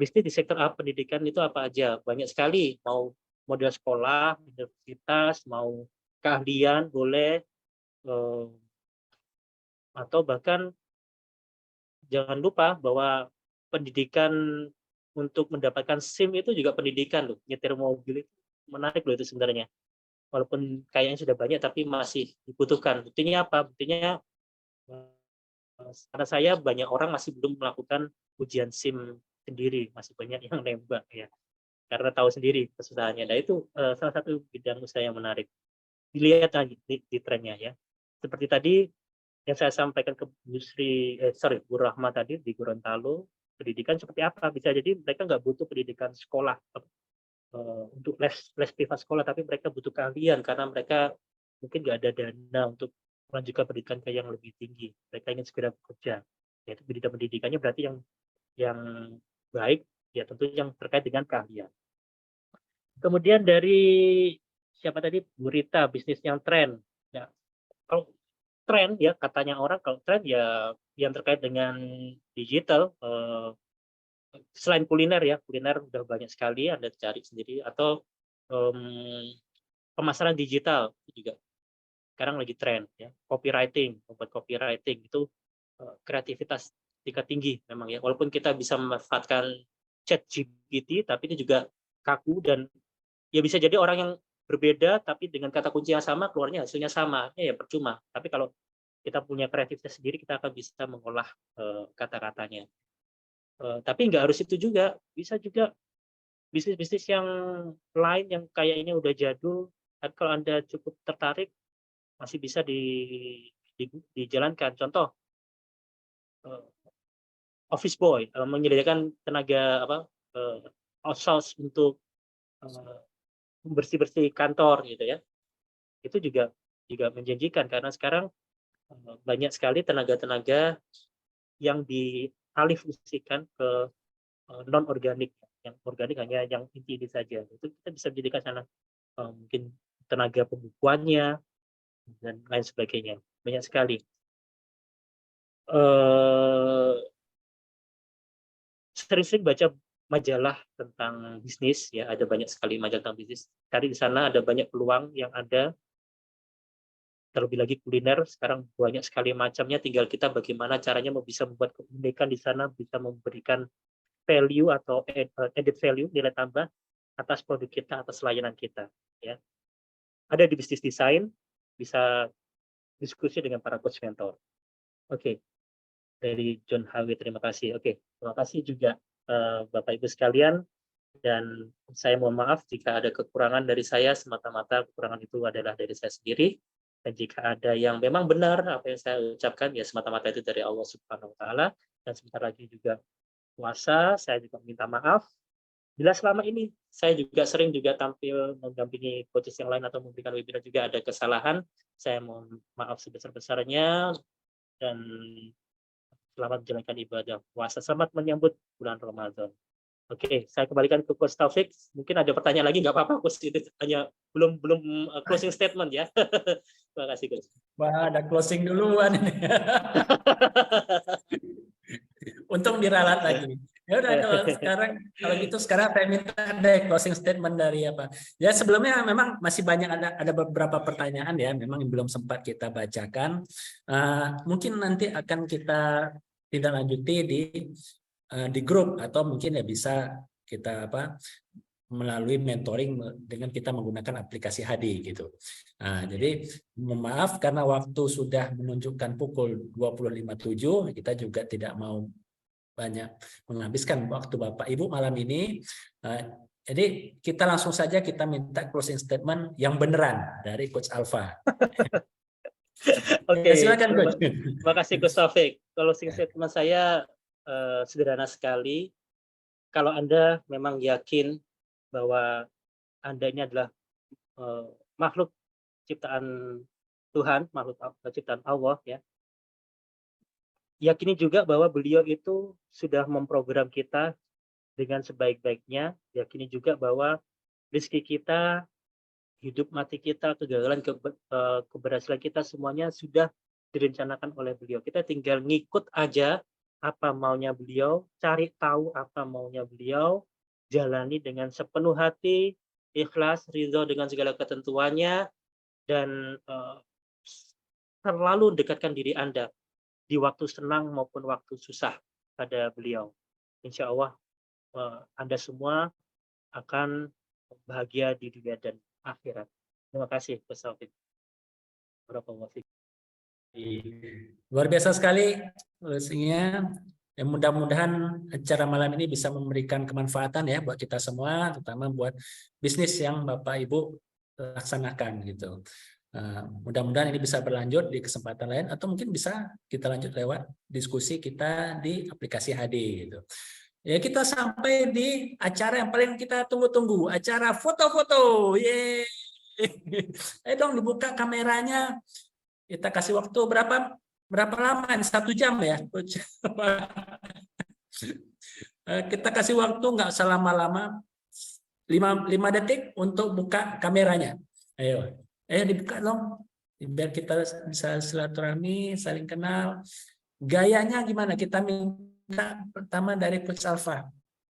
di sektor pendidikan itu apa aja? Banyak sekali, mau model sekolah, universitas, mau keahlian boleh, atau bahkan jangan lupa bahwa pendidikan untuk mendapatkan SIM itu juga pendidikan loh. Nyetir mobil itu menarik loh itu sebenarnya. Walaupun kayaknya sudah banyak tapi masih dibutuhkan. Buktinya apa? Buktinya karena saya banyak orang masih belum melakukan ujian SIM sendiri, masih banyak yang nembak ya. Karena tahu sendiri kesusahannya. Nah itu salah satu bidang usaha yang menarik. Dilihat lagi di trennya ya. Seperti tadi yang saya sampaikan ke Bu Rahma tadi di Gorontalo, pendidikan seperti apa? Bisa jadi mereka nggak butuh pendidikan sekolah untuk les privat sekolah, tapi mereka butuh keahlian karena mereka mungkin nggak ada dana untuk melanjutkan pendidikan ke yang lebih tinggi. Mereka ingin segera bekerja. Yaitu pendidikannya berarti yang baik, ya tentu yang terkait dengan keahlian. Kemudian dari siapa tadi, Bu Rita, bisnis yang tren. Ya, kalau tren ya katanya orang, kalau tren ya yang terkait dengan digital, selain kuliner ya, kuliner udah banyak sekali Anda cari sendiri, atau pemasaran digital itu juga sekarang lagi tren ya. Membuat copywriting itu kreativitas tingkat tinggi memang ya. Walaupun kita bisa memanfaatkan ChatGPT, tapi itu juga kaku dan ya bisa jadi orang yang berbeda tapi dengan kata kunci yang sama keluarnya hasilnya sama, ya percuma. Tapi kalau kita punya kreativitas sendiri, kita akan bisa mengolah kata-katanya. Tapi nggak harus itu juga, bisa juga bisnis-bisnis yang lain yang kayaknya udah jadul, tapi kalau Anda cukup tertarik masih bisa dijalankan. Contoh, office boy, menyediakan tenaga outsource untuk bersih-bersih kantor gitu ya. Itu juga menjanjikan karena sekarang banyak sekali tenaga-tenaga yang dialihfungsikan ke non organik. Yang organik hanya yang inti saja. Itu kita bisa menjadikan sana mungkin tenaga pembukuannya, dan lain sebagainya. Banyak sekali. Sering-sering baca majalah tentang bisnis, ya, ada banyak sekali majalah tentang bisnis. Cari di sana ada banyak peluang yang ada. Terlebih lagi kuliner sekarang banyak sekali macamnya. Tinggal kita bagaimana caranya bisa membuat keunikan di sana, bisa memberikan value atau added value, nilai tambah atas produk kita, atas layanan kita. Ya, ada di bisnis design, bisa diskusi dengan para coach mentor. Oke, dari John Hawi, terima kasih. Oke, terima kasih juga Bapak Ibu sekalian. Dan saya mohon maaf jika ada kekurangan dari saya, semata-mata kekurangan itu adalah dari saya sendiri. Dan jika ada yang memang benar apa yang saya ucapkan, ya semata-mata itu dari Allah Subhanahu wa Ta'ala. Dan sebentar lagi juga puasa, saya juga minta maaf. Bila selama ini saya juga sering juga tampil mendampingi coaches yang lain atau memberikan webinar juga ada kesalahan, saya mohon maaf sebesar-besarnya. Dan selamat menjalankan ibadah puasa, selamat menyambut bulan Ramadan. Oke, saya kembalikan ke Coach Taufik. Mungkin ada pertanyaan lagi, nggak apa-apa, Coach. Itu hanya belum closing statement ya. Terima kasih, Coach. Wah, ada closing duluan ini. Untung diralat lagi. Ya udah, kalau gitu sekarang saya minta deh closing statement dari apa. Ya sebelumnya memang masih banyak ada beberapa pertanyaan ya, memang yang belum sempat kita bacakan. Mungkin nanti akan kita tindak lanjuti di grup atau mungkin ya bisa kita melalui mentoring dengan kita menggunakan aplikasi HD gitu. Nah, jadi maaf karena waktu sudah menunjukkan pukul 20.57, kita juga tidak mau banyak menghabiskan waktu Bapak Ibu malam ini. Jadi kita langsung saja kita minta closing statement yang beneran dari Coach Alpha. Oke, silakan Coach. Terima kasih Coach Taufik. Closing statement saya sederhana sekali. Kalau Anda memang yakin bahwa Anda ini adalah makhluk ciptaan Tuhan, makhluk ciptaan Allah, ya. Yakini juga bahwa beliau itu sudah memprogram kita dengan sebaik-baiknya. Yakini juga bahwa rezeki kita, hidup mati kita, kegagalan, keberhasilan kita semuanya sudah direncanakan oleh beliau. Kita tinggal ngikut aja apa maunya beliau, cari tahu apa maunya beliau, jalani dengan sepenuh hati, ikhlas, ridho dengan segala ketentuannya, dan selalu dekatkan diri Anda di waktu senang maupun waktu susah pada beliau. Insya Allah Anda semua akan bahagia di dunia dan akhirat. Terima kasih, Coach Taufik. Luar biasa sekali closingnya. Ya, mudah-mudahan acara malam ini bisa memberikan kemanfaatan ya buat kita semua, terutama buat bisnis yang Bapak Ibu laksanakan gitu. Mudah-mudahan ini bisa berlanjut di kesempatan lain atau mungkin bisa kita lanjut lewat diskusi kita di aplikasi HD gitu. Ya, kita sampai di acara yang paling kita tunggu-tunggu, acara foto-foto. Yeay. Ayo dong dibuka kameranya. Kita kasih waktu berapa lama? 1 jam ya, Coach. Kita kasih waktu nggak selama-lama, 5 detik untuk buka kameranya. Ayo dibuka dong, biar kita bisa silaturahmi, saling kenal. Gayanya gimana? Kita minta pertama dari Coach Alpha.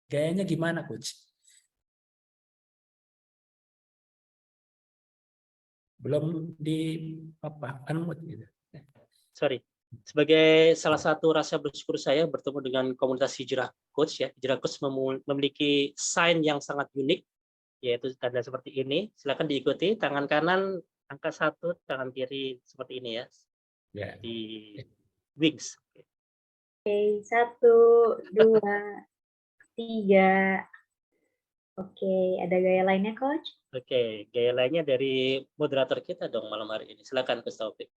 Gayanya gimana, Coach? Belum di unmute gitu. Sorry. Sebagai salah satu rasa bersyukur saya bertemu dengan komunitas Hijrah Coach, ya. Hijrah Coach memiliki sign yang sangat unik, yaitu tanda seperti ini. Silakan diikuti. Tangan kanan angka 1, tangan kiri seperti ini ya. Ya. Di wings. Oke, 1, 2, 3. Oke, ada gaya lainnya, Coach? Oke, gaya lainnya dari moderator kita dong malam hari ini. Silakan, Coach Taufik.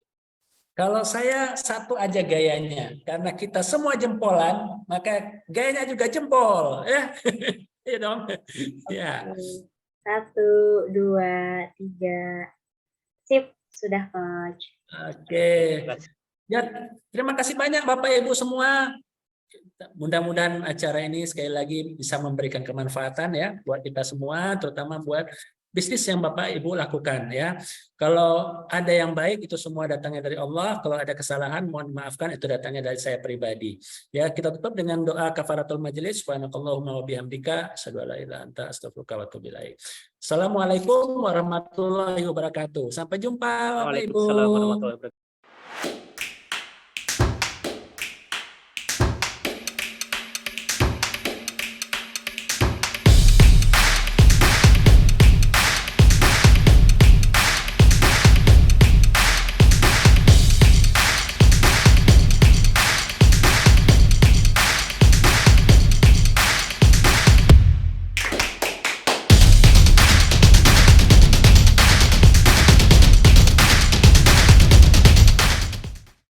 Kalau saya satu aja gayanya, karena kita semua jempolan, maka gayanya juga jempol, ya. Iya dong. Ya. 1, 2, 3. Sip, sudah, Coach. Oke. Ya, terima kasih banyak Bapak Ibu semua. Mudah-mudahan acara ini sekali lagi bisa memberikan kemanfaatan ya buat kita semua, terutama buat bisnis yang Bapak Ibu lakukan ya. Kalau ada yang baik itu semua datangnya dari Allah, kalau ada kesalahan mohon dimaafkan itu datangnya dari saya pribadi. Ya, kita tutup dengan doa kafaratul majelis. Subhanakallahumma wa bihamdika asyhadu an la ilaha illa anta astaghfiruka wa atubu ilaik. Assalamualaikum warahmatullahi wabarakatuh. Sampai jumpa Bapak Ibu. Waalaikumsalam warahmatullahi wabarakatuh.